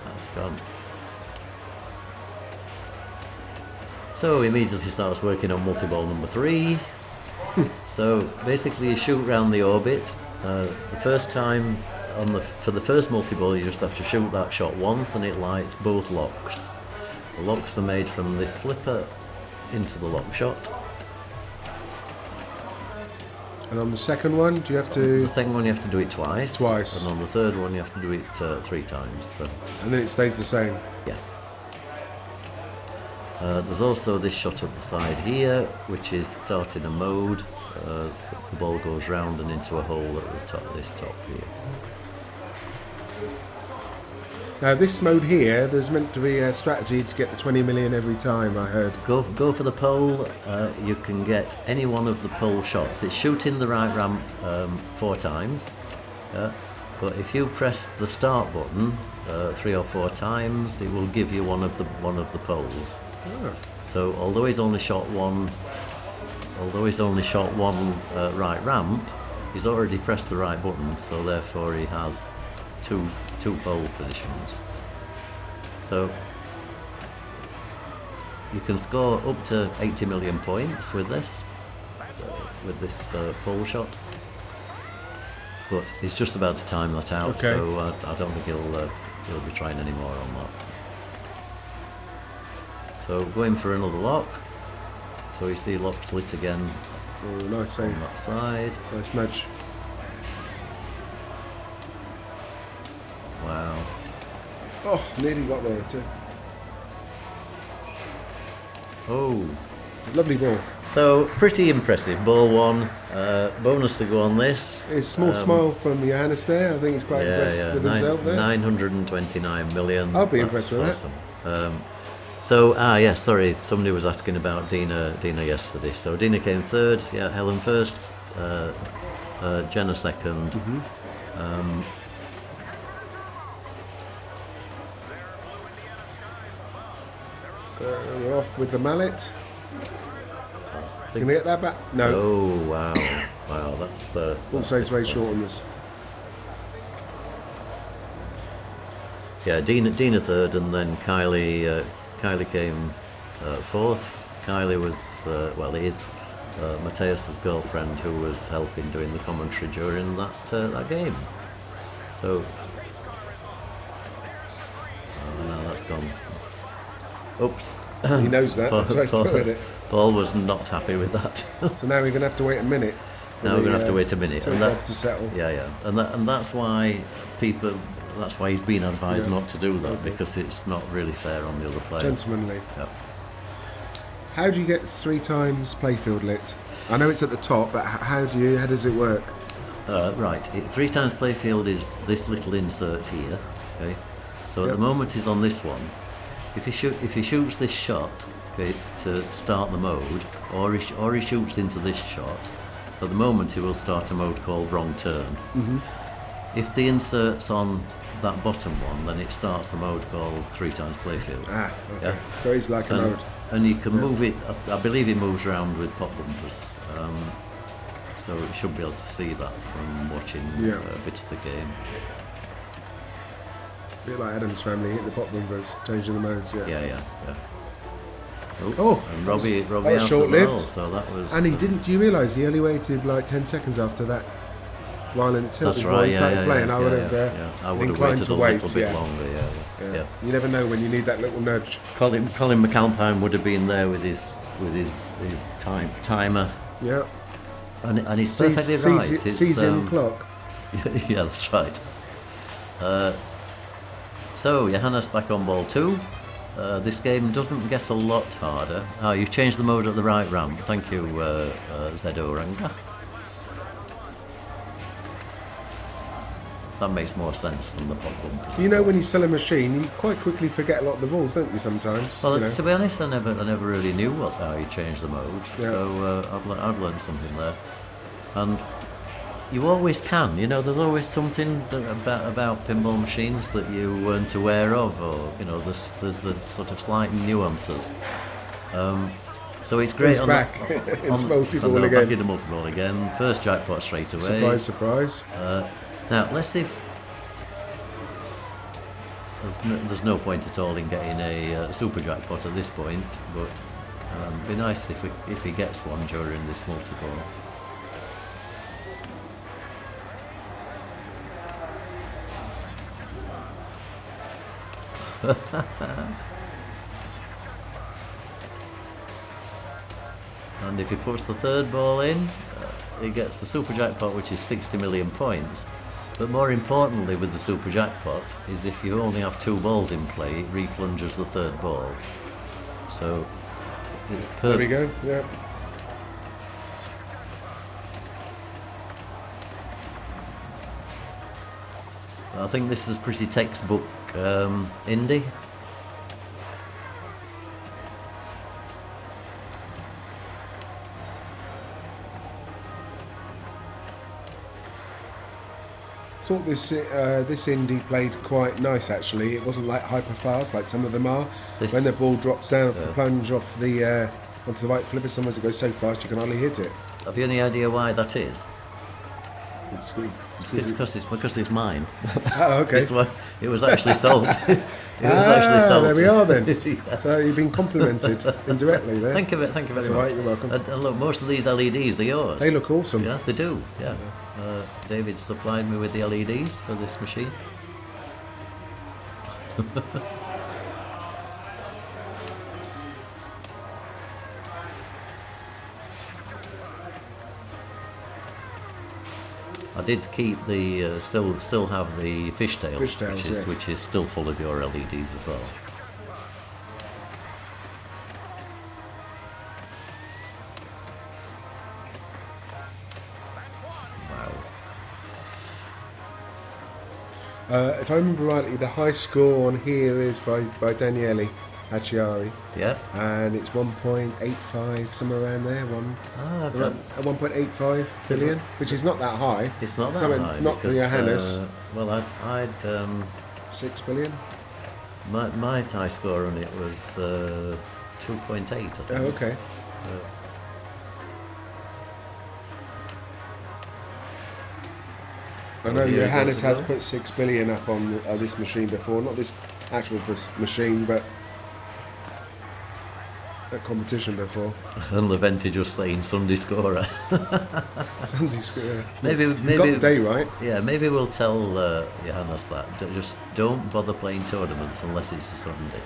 That's gone. So he immediately starts working on multi-ball number 3. So basically you shoot round the orbit. The first time for the first multi-ball you just have to shoot that shot once and it lights both locks. The locks are made from this flipper into the lock shot. And on the second one, do you have to... The second one you have to do it twice. Twice. And on the third one you have to do it 3 times. So. And then it stays the same. Yeah. There's also this shot up the side here, which is starting a mode. The ball goes round and into a hole at the top, this top here. Now this mode here, there's meant to be a strategy to get the 20 million every time, I heard. Go for the pole. You can get any one of the pole shots. It's shooting the right ramp 4 times. But if you press the start button 3 or 4 times, it will give you one of the poles. Oh. So although he's only shot one right ramp, he's already pressed the right button. So therefore he has two pole positions. So you can score up to 80 million points with this pole shot. But he's just about to time that out, okay. So I don't think he'll be trying any more on that. So going for another lock. So you see lock's lit again. Oh, nice save. On that side. Nice nudge. Wow. Oh, nearly got there too. Oh. Lovely ball. So pretty impressive. Ball 1. Bonus to go on this. It's a small smile from Johannes there. I think he's quite impressed with himself there. 929 million. I'll be impressed with awesome. That. Sorry, somebody was asking about Dina yesterday. So Dina came 3rd, Helen 1st, Jenna 2nd. Mm-hmm. So we're off with the mallet. Is he going to get that back? No. Oh, wow. Wow, that's... Also, it's very short on this. Yeah, Dina 3rd, and then Kylie came 4th. Kylie was, is Mateus's girlfriend, who was helping doing the commentary during that game. So... Oh, no, that's gone. Oops. He knows that. That's why he's doing it. Paul was not happy with that. So now we're going to have to wait a minute. Now we're going to have to wait a minute. To settle. Yeah. And that's why he's been advised not to do that, because it's not really fair on the other players. Gentlemanly. Yep. How do you get 3 times playfield lit? I know it's at the top, but how does it work? Right. 3 times playfield is this little insert here. Okay. So at the moment he's on this one. If he shoots this shot, okay, to start the mode, or he shoots into this shot, at the moment he will start a mode called wrong turn. Mm-hmm. If the insert's on that bottom one, then it starts a mode called 3 times playfield. Okay. Yeah? So it's like a mode. And you can move it, I believe it moves around with pop bumpers. so you should be able to see that from watching Yeah. a bit of the game. A bit like Adam's Family, hit the pop bumpers, changing the modes. Yeah. Yeah. Oh, And Robbie that was out as short-lived. well, so that was. And he didn't. Do you realise he only waited like 10 seconds after that violent tilt That's before right. he started playing? I would have I would have inclined waited to a wait. little bit Yeah. longer. Yeah. You never know when you need that little nudge. Colin McAlpine would have been there with his timer, Yeah. and he's perfectly right. It's, Season clock. yeah, that's right. So Johannes back on ball 2. This game doesn't get a lot harder. Oh, you've changed the mode at the right ramp. Thank you, Zedo Ranga. That makes more sense than the pop bumpers. You know, when you sell a machine, you quite quickly forget a lot of the rules, don't you? Sometimes. Well, you know? to be honest, I never really knew how you changed the mode. Yeah. So I've learned something there, and you always can. You know, there's always something about pinball machines that you weren't aware of, or you know, the sort of slight nuances. So it's great. It's back. It's multi-ball back again. into multi-ball again. First jackpot straight away. Surprise, surprise. Now, let's see if there's no point at all in getting a super jackpot at this point, but it'd be nice if he gets one during this multi-ball. And if he puts the third ball in, he gets the super jackpot, which is 60 million points. But more importantly with the super jackpot is if you only have 2 balls in play, it replunges the third ball. So it's There we perfect. go. Yeah. I think this is pretty textbook indie. Thought this indie played quite nice actually. It wasn't like hyper fast like some of them are. This- When the ball drops down off the plunge off the onto the white flipper, sometimes it goes so fast you can hardly hit it. Have you any idea why that is? It's good. It's because it's mine. Oh, okay. This one, it was actually sold. It was actually sold. There we are then. Yeah. So you've been complimented indirectly there. Thank you very That's much. all right, you're welcome. And look, most of these LEDs are yours. They look awesome. Yeah, they do. Yeah. David supplied me with the LEDs for this machine. I did keep the still have the fishtails, Fishtails, yes. which is still full of your LEDs as well. Wow. If I remember rightly, the high score on here is by Daniele Acciari, Yeah. and it's 1.85, somewhere around there. That- 1.85 billion, which is not that high. It's not that Something high. not for because, Johannes. well, I'd 6 billion. my high score on it was 2.8. I think. Oh, okay. I know Yeah, Johannes go has to put 6 billion up on this machine before, not this actual machine, but a competition before. And Leventi just saying Sunday scorer. Sunday school. Maybe- You've got maybe- the day right. Yeah, maybe we'll tell Johannes that. Just don't bother playing tournaments unless it's a Sunday.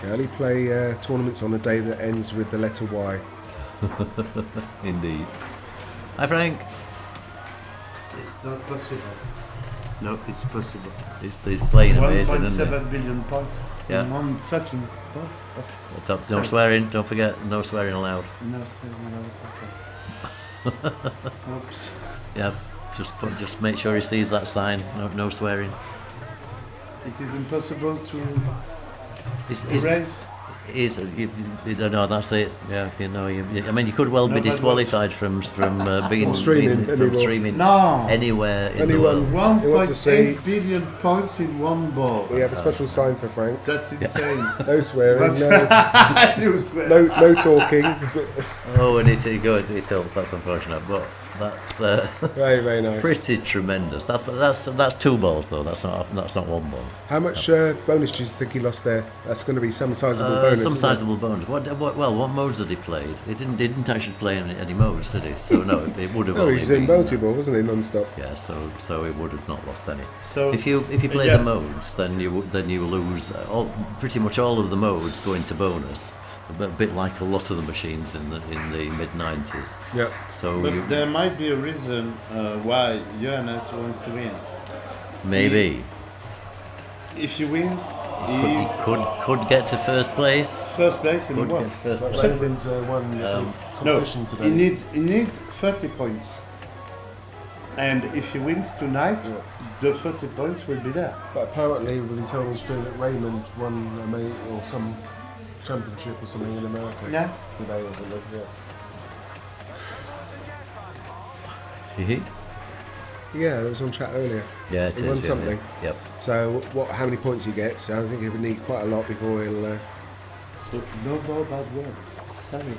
Yeah, only play tournaments on a day that ends with the letter Y. Indeed. Hi, Frank. It's not possible. No, it's possible. He's playing amazing, isn't 1.7 billion points Yeah. in one fucking ball. Oh, he? No swearing. Don't forget, no swearing allowed. no, okay. Oops. Yeah, just make sure he sees that sign. No swearing. It is impossible to He's, erase. Is you don't know. That's it. Yeah, you know. I mean, you could well No, be but disqualified from being streaming from anymore. streaming No. anywhere in the Anyone- world. He wants to see- 1.8 billion points in one ball. We have a special sign for Frank. That's insane. No swearing, But- You swear. no talking. Oh, and it helps. That's unfortunate, but that's Very, very nice. pretty tremendous. That's 2 balls though. That's not 1 ball. How much bonus do you think he lost there? That's going to be some sizable bonus. Some isn't it? sizable bonus. What modes had he played? He didn't actually play any modes, did he? So no, it would have. No, only he's in been, multi-ball, wasn't he, non-stop? Yeah, so it would have not lost any. So, if you play yeah. the modes, then you lose pretty much all of the modes go into bonus. A bit like a lot of the machines in the mid 90s. Yeah. So But there might be a reason why Johannes wants to win. maybe If you win, he he's could get to first place. first place in the Could world. get to first But place. Raymond's won No, competition today. he needs 30 points. And if he wins tonight, the 30 points will be there. But apparently we've been told on stream that Raymond won or some championship or something in America Yeah. today or something. Yeah. Hee. Yeah, that was on chat earlier. Yeah, it He is, won yeah, something. yeah. Yep. So how many points he gets? I think he would need quite a lot before he'll. So no more bad words. Sorry.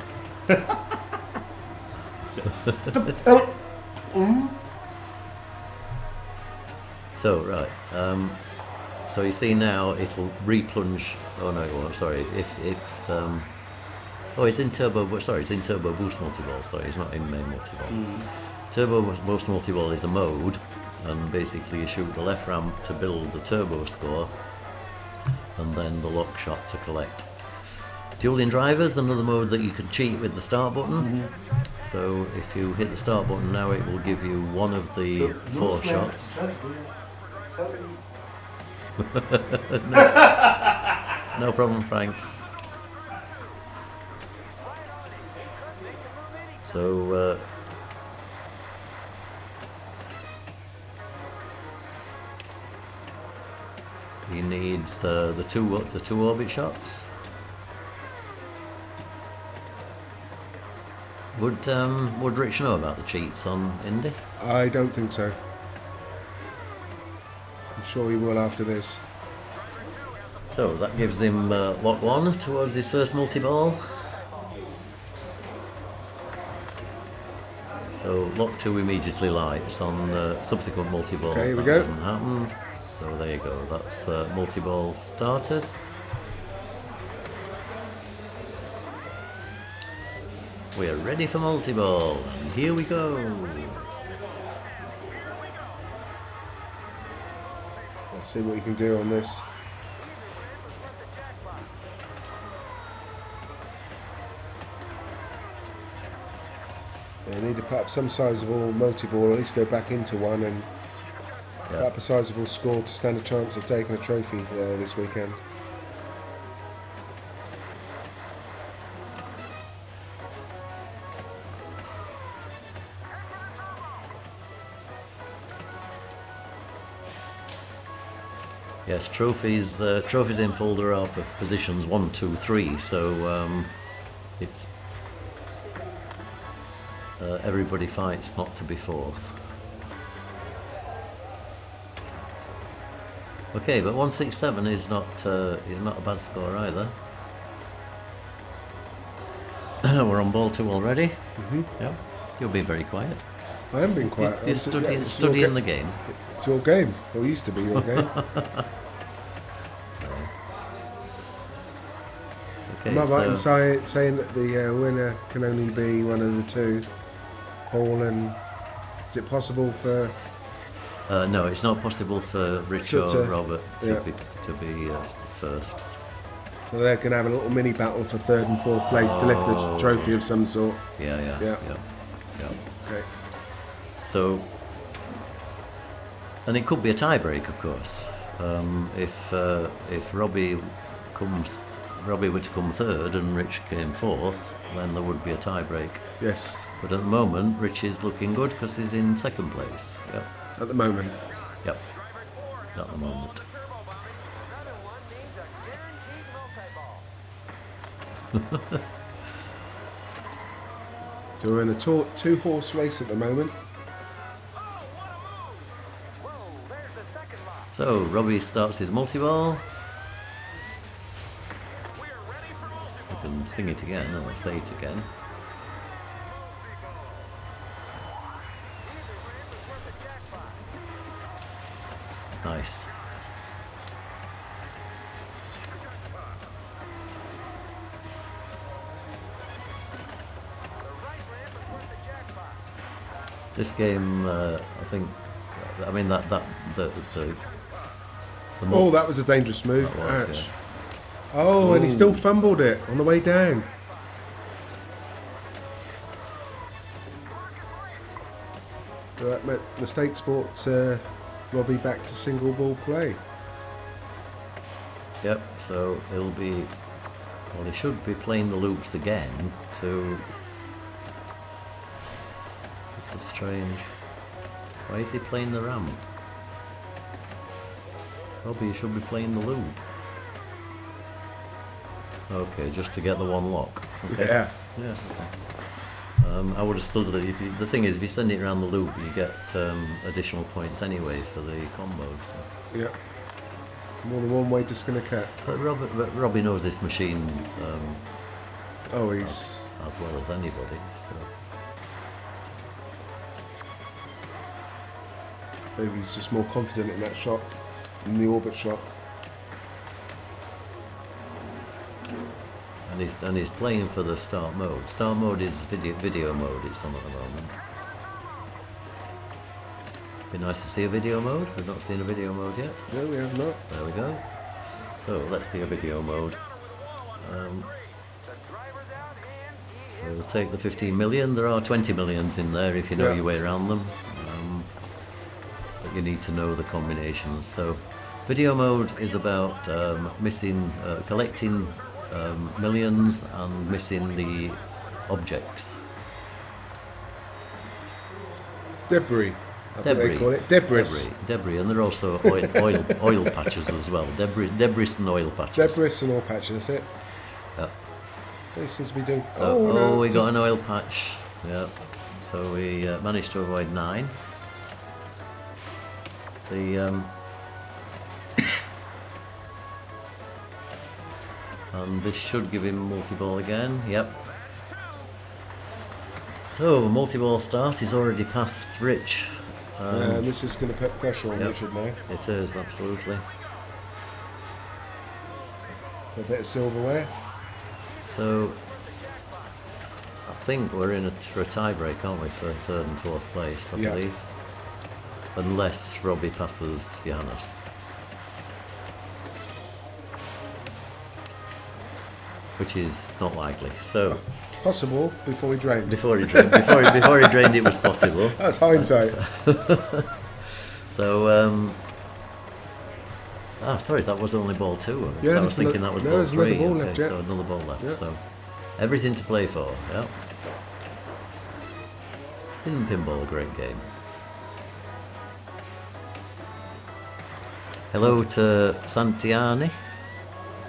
So right. So you see now it'll replunge. Oh no, it won't. Sorry. If oh, it's in turbo. Sorry, it's in turbo boost multi-ball. Sorry, it's not in main multi-ball. Turbo boost multi-ball is a mode, and basically you shoot the left ramp to build the turbo score, and then the lock shot to collect. Dueling drivers, another mode that you can cheat with the start button. So if you hit the start button now, it will give you one of the 4 shots. Sorry. No problem, Frank. So he needs the two orbit shots. Would Rich know about the cheats on Indy? I don't think so. I'm sure he will after this. So that gives him lock 1 towards his first multi-ball. So lock 2 immediately lights on subsequent multi-balls. Okay, here we that go. doesn't happen. So there you go. That's multi-ball started. We're ready for multi-ball, and here we go. Let's see what he can do on this. Yeah, you need to put up some sizable multi-ball, at least go back into one and put up a sizable score to stand a chance of taking a trophy this weekend. Yes, trophies in Fulda are for positions 1, 2, 3. So it's everybody fights not to be 4th. Okay, but 167 is not a bad score either. We're on ball 2 already. Yep. You're being very quiet. I am being quiet. You're studying the game. It's your game, or used to be your game. Okay, Am I right in so saying that the winner can only be one of the two? Paul and... Is it possible for... no, it's not possible for Rich or Sutter, Robert yeah. to be first. So they're going to have a little mini battle for 3rd and 4th place to lift a trophy of some sort. Yeah. Okay. So, and it could be a tiebreak, of course. If Robbie were to come 3rd and Rich came 4th, then there would be a tiebreak. Yes, But at the moment, Rich is looking good because he's in 2nd place. Yep. at the moment. Yep. At the moment. So we're in a two-horse race at the moment. So Robbie starts his multi-ball. I can sing it again, or say it again. Nice. This game, I think, I mean the Oh, that was a dangerous move. That was, Ouch. yeah. Oh, and he still fumbled it on the way down. So that mistake brought Robbie back to single ball play. Yep, so he'll be, well, he should be playing the loops again to, this is strange. Why is he playing the ramp? Robbie, you should be playing the loop. Okay, just to get the one lock. Okay. Yeah. Yeah. Okay. I would have stood that. The thing is, if you send it around the loop, you get additional points anyway for the combos. So. Yeah. More than one way to skin a cat. But Robbie knows this machine Oh, he's... as well as anybody. So Maybe he's just more confident in that shot, in the orbit shot. and he's playing for the start mode. Start mode is video mode. It's on at the moment. Be nice to see a video mode. We've not seen a video mode yet. No, we have not. There we go. So let's see a video mode. So we'll take the 15 million. There are 20 millions in there if you know your way around them. But you need to know the combinations. So video mode is about collecting millions and missing the objects. Debris. I think they call it. Debris. Debris, and there are also oil patches as well. Debris and oil patches. Debris and oil patches, that's it. Yeah. He seems to be doing... So, we got an oil patch. Yeah. So we managed to avoid 9. And this should give him multi-ball again. Yep. So multi-ball start is already past Rich. And this is going to put pressure on Richard now. It is, absolutely. A bit of silverware. So I think we're in for a tie break, aren't we, for third and fourth place, I believe. Unless Robbie passes Johannes. Which is not likely. So possible before he drained. Before he drained it was possible. That's hindsight. So sorry, that was only ball 2. I was thinking that was ball 3. Another ball left, so another ball left. Yeah. So everything to play for. Yeah. Isn't pinball a great game? Hello to Santiani.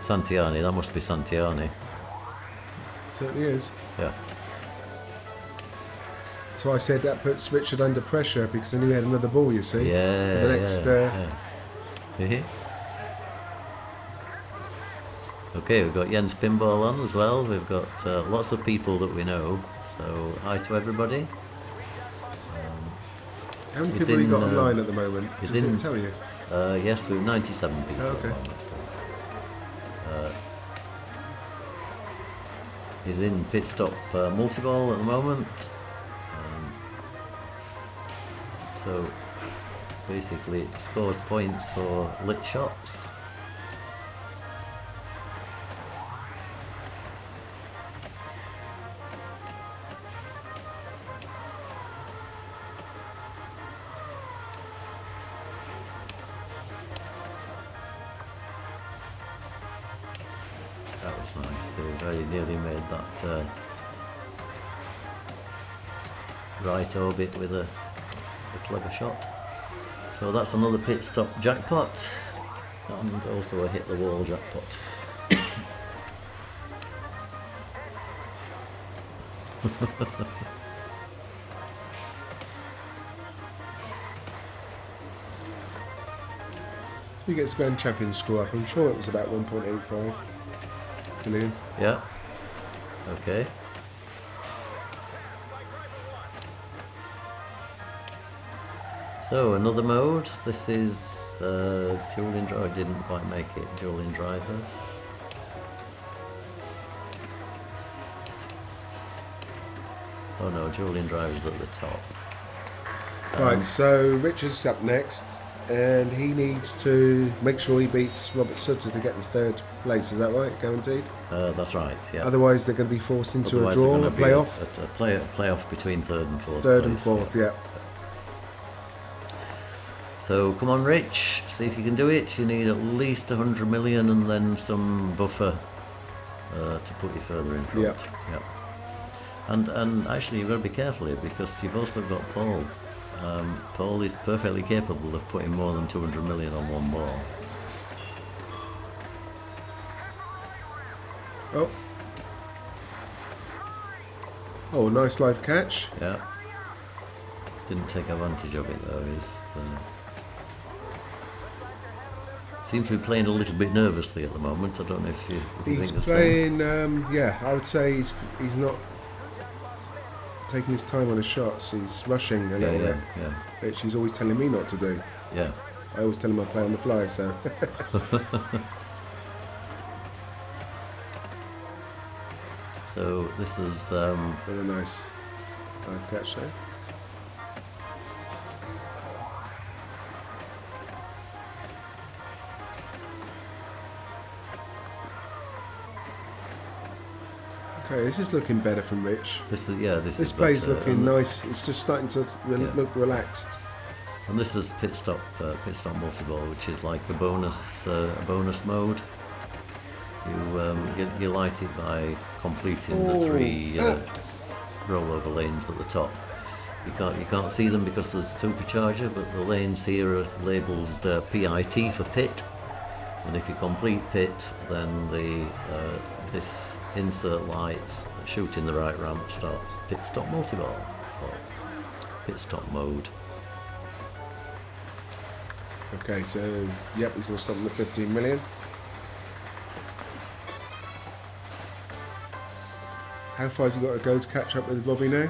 Santiani, that must be Santiani. Certainly is. Yeah. So I said that puts Richard under pressure because I knew he had another ball, you see. Yeah. For the next... Okay, we've got Jens Pinball on as well. We've got lots of people that we know. So hi to everybody. How many people have you got online at the moment? Does it tell you? Yes, we've 97 people. Oh, okay. So, he's in pit stop multi-ball at the moment. So basically it scores points for lit shots. That was nice. So very nearly made that right orbit with a clever shot. So that's another pit stop jackpot, and also a hit the wall jackpot. He gets the Grand Champion score up. I'm sure it was about 1.85 million. Yeah. Okay. So another mode. This is dueling driver. Didn't quite make it. Dueling drivers. Oh no, dueling drivers at the top. Right, so Richard's up next, and he needs to make sure he beats Robert Sutter to get the third place. Is that right? Guaranteed? That's right. Yeah. Otherwise, they're going to be forced into Otherwise a draw, they're a gonna be playoff. A playoff between third and fourth. Third and place, fourth, yeah. So come on, Rich, see if you can do it. You need at least 100 million and then some buffer to put you further in front. Yeah. And actually, you've got to be careful here because you've also got Paul. Paul is perfectly capable of putting more than 200 million on one ball. Oh. Oh, nice live catch. Yeah. Didn't take advantage of it though. Seems to be playing a little bit nervously at the moment. I don't know if you He's think the same. playing, yeah, I would say he's not taking his time on his shots. He's rushing a little bit, Yeah. which he's always telling me not to do. Yeah. I always tell him I play on the fly, so. So this is Another nice live catch there. Okay, this is looking better from Rich. this This is play's better. looking nice. It's just starting to look relaxed. And this is pit stop multi-ball, which is like a bonus mode. You light it by completing the three rollover lanes at the top. You can't see them because there's supercharger, but the lanes here are labelled PIT for pit. And if you complete pit, then this insert lights shooting the right ramp starts pit stop multi-ball or pit stop mode. Okay, so yep, he's going to stop on the 15 million. How far has he got to go to catch up with Robbie now?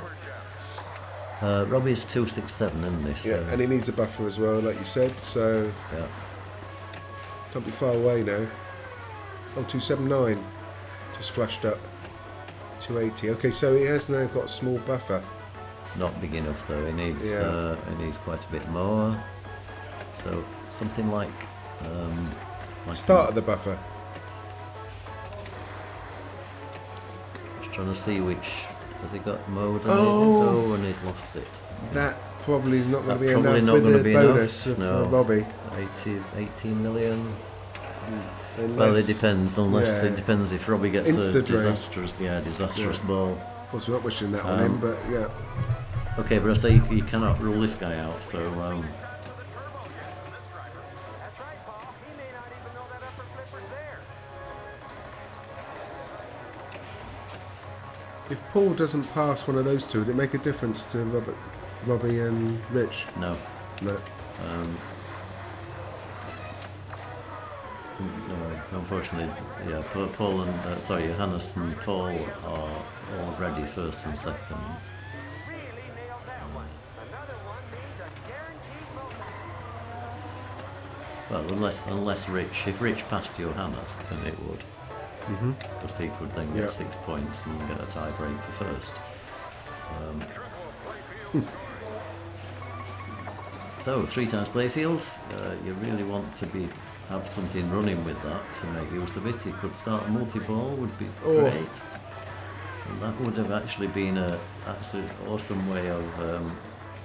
Robbie's 267, isn't he? So, Yeah, and he needs a buffer as well, like you said, so yeah. can't be far away now. Oh, 279, just flashed up. 280. Okay, so he has now got a small buffer. Not big enough though. He needs quite a bit more. So something like Start of the buffer. Just trying to see which has he got mode on Oh. it? And he's lost it. That probably is not going to be Probably enough not with gonna the be bonus enough, for no. Robbie. 18 million. Unless, Well, it depends. Unless yeah. it depends if Robbie gets a Insta-drain. disastrous Yeah. ball. Of course, we're not wishing that on him, but yeah. Okay, but I say you cannot rule this guy out. So That's right, Paul. He may not even know that upper flipper's there. If Paul doesn't pass one of those two, would it make a difference to Robbie and Rich? no. No. No, unfortunately, yeah. Paul and Johannes and Paul are already first and second. Really nailed that one. Another one needs a guaranteed bonus. Well, unless Rich, if Rich passed Johannes, then it would, because he could then get Yeah. 6 points and get a tie break for first. So 3 times playfield. You really want to have something running with that to make use of it. You could start a multi-ball, would be great. And that would have actually been a absolute awesome way of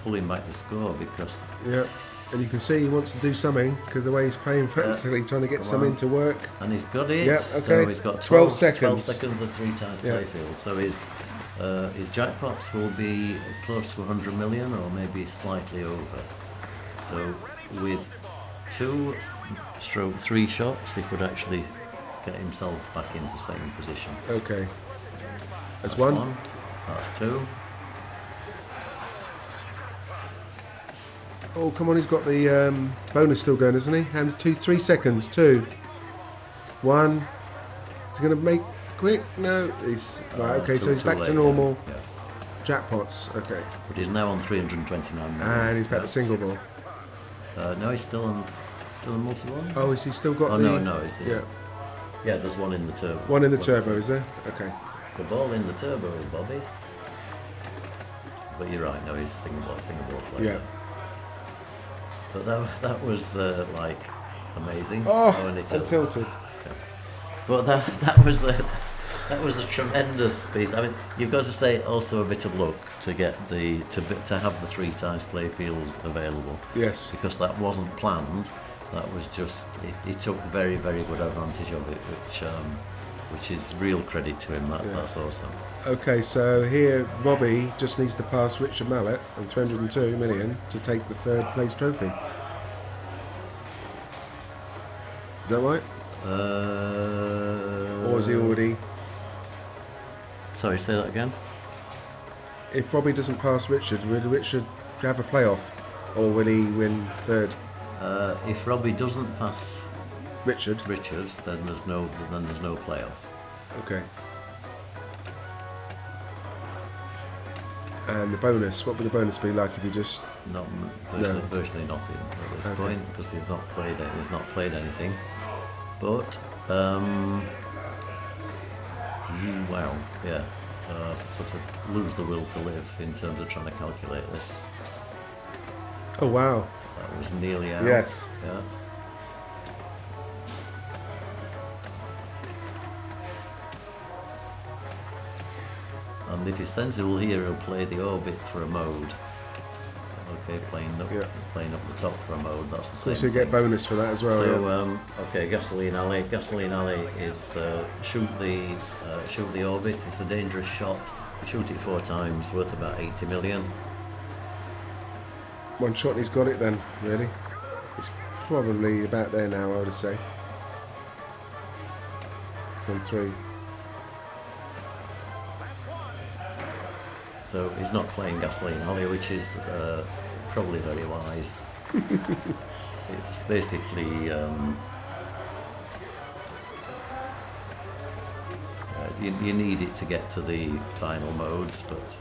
pulling back the score because Yeah. And you can see he wants to do something because the way he's playing frantically, trying to get something to work. and he's got it. Yeah, So okay. he's got 12 12 seconds. seconds of 3 times Yeah. playfield. So his jackpots will be close to 100 million or maybe slightly over. So with 2/3 shots, he could actually get himself back into second position. Okay. That's That's one. That's 2. Oh, come on, he's got the bonus still going, isn't he? 3 seconds. 2, 1. He's going to make quick. No, he's right. Okay, so he's too back to late, normal Yeah. jackpots. Okay, But he's now on 329 million. and he's back to single ball. No, he's still on multi-ball. Oh, is he still got Oh, the? no, it's Yeah, Yeah, there's one in the turbo. one in the turbo, is there? Okay. The ball in the turbo, Bobby. But you're right, no, he's single ball player. Yeah. But that was like amazing. Oh, and it and tilts. tilted. But that was a tremendous piece. I mean, you've got to say also a bit of luck to get to have the 3 times play field available. Yes. Because that wasn't planned. That was just he took very, very good advantage of it, which is real credit to him. That's awesome. Okay, so here Robbie just needs to pass Richard Mallet on 302 million to take the 3rd place trophy. Is that right? Or is he already? Sorry, say that again. If Robbie doesn't pass Richard, will Richard have a playoff, or will he win 3rd? If Robbie doesn't pass Richard. then there's no playoff. Okay. And the bonus, what would the bonus be like if you just? Not No. virtually nothing at this Okay. point because he's not played anything. But wow, yeah, sort of lose the will to live in terms of trying to calculate this. Oh wow. That was nearly out. Yes. Yeah. And if he's sensible here, he'll play the orbit for a mode. Okay, playing up the top for a mode. That's the same. So you get bonus for that as well. So okay, gasoline alley. Gasoline alley is shoot the orbit. It's a dangerous shot. Shoot it 4 times, worth about 80 million. One shot and he's got it then, really. It's probably about there now, I would say. It's on 3. So he's not playing gasoline alley, which is probably very wise. It's basically you need it to get to the final modes, but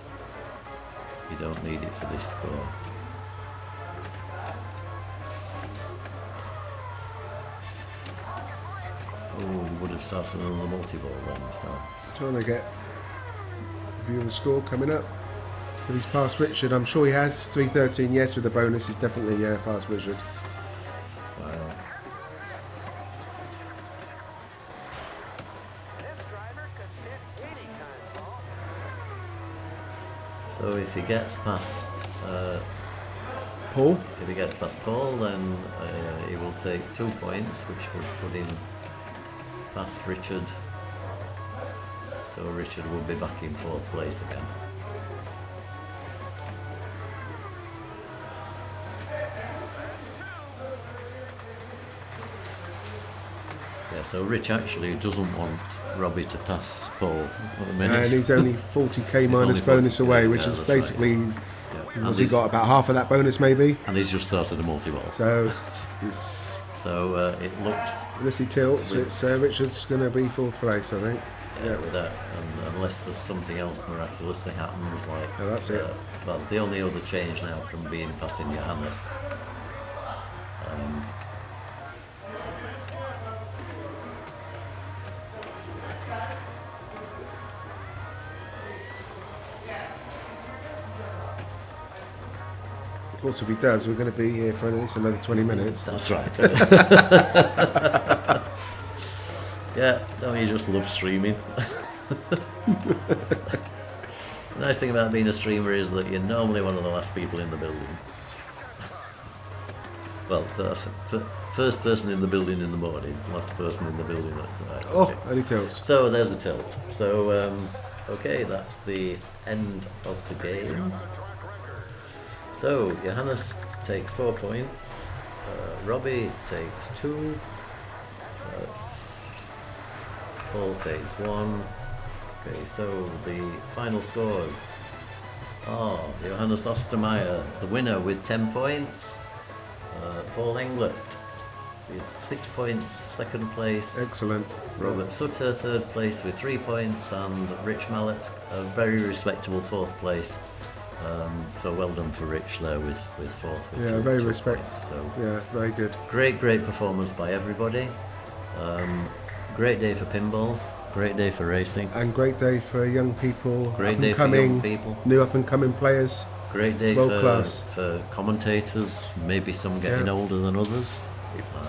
you don't need it for this score. Oh, we would have started on the multi-ball then, so. Trying to get a view of the score coming up. So he's passed Richard. I'm sure he has 313. Yes, with the bonus, he's definitely past Richard. Wow. This driver could hit 80 times ball. So if he gets past Paul? If he gets past Paul, then he will take 2 points, which would put him past Richard. So Richard will be back in 4th place again. Yeah, so Rich actually doesn't want Robbie to pass Paul at the minute. And he's only 40k He's minus only bonus 40K, away, which yeah, is that's right. basically, Yeah. has he got about half of that bonus maybe? And he's just started a multi-ball. So, it's, So it looks unless he tilts, it's Richard's going to be 4th place, I think. with that, and unless there's something else miraculously happens, like Yeah, that's it. Well, the only other change now can be in passing Johannes. Of course, if he does, we're going to be here for at least another 20 minutes. That's right. Yeah, no, you just love streaming. The nice thing about being a streamer is that you're normally one of the last people in the building. Well, that's first person in the building in the morning, last person in the building at night. Oh, Okay. and he tilts. So there's a tilt. So, okay, that's the end of the game. So, Johannes takes 4 points, Robbie takes 2, Paul takes 1, Okay, so the final scores. Oh, Johannes Ostermeier, the winner with 10 points. Paul Englert with 6 points, second place. Excellent. Robert Sutter, third place with 3 points, and Rich Mallet, a very respectable fourth place. So well done for Rich there with fourth. With Yeah, very two respect. points. So Yeah, very good. great performance by everybody. Great day for pinball. Great day for racing. And great day for young people, Great up day and for young coming, people. new up and coming players. Great day World class. for commentators. Maybe some getting Yeah. older than others.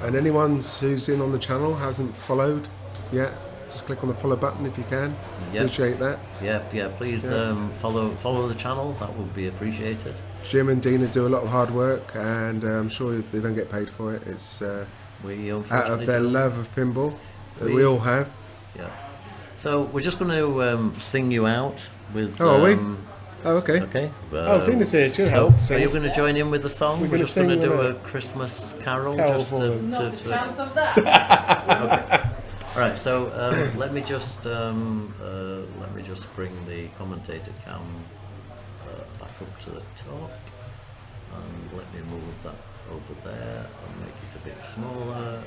And anyone who's in on the channel hasn't followed yet, just click on the follow button if you can. Yep. Appreciate that. Yeah. Please follow the channel. That would be appreciated. Jim and Dina do a lot of hard work, and I'm sure they don't get paid for it. It's We out unfortunately of their don't. love of pinball that we all have. Yeah. So we're just going to sing you out with. Oh, are we? Oh, okay. Okay. Oh, Dina's here. She'll So help. Are Sing. you going to join in with the song? We're gonna just going to sing do with a Christmas carol, Carol just for to, them. to, Not a to chance of that. Okay. All right. So let me just bring the commentator cam back up to the top, and let me move that over there and make it a bit smaller,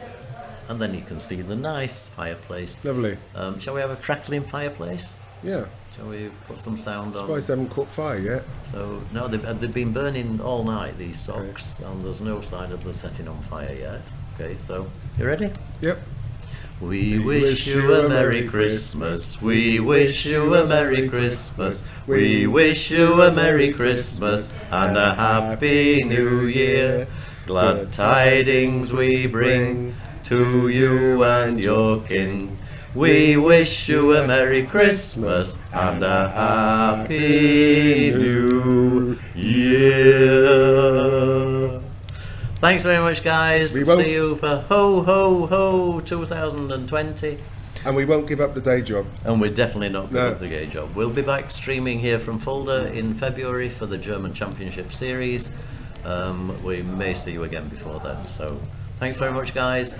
and then you can see the nice fireplace. Lovely. Shall we have a crackling fireplace? Yeah. Shall we put some sound on? Surprised they haven't caught fire yet. So no, they've been burning all night, these socks, and there's no sign of them setting on fire yet. Okay, so you ready? Yep. We wish you a Merry Christmas. We wish you a Merry Christmas. We wish you a Merry Christmas and a Happy New Year. Glad tidings we bring to you and your kin. We wish you a Merry Christmas and a Happy New Year. Thanks very much, guys. We won't- See you for HoHoHo 2020. And we won't give up the day job. And we're definitely not good No. at the gay job. We'll be back streaming here from Fulda in February for the German Championship Series. We may see you again before then. So thanks very much, guys.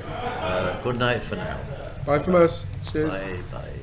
Good night for now. Bye from us. Cheers. Bye.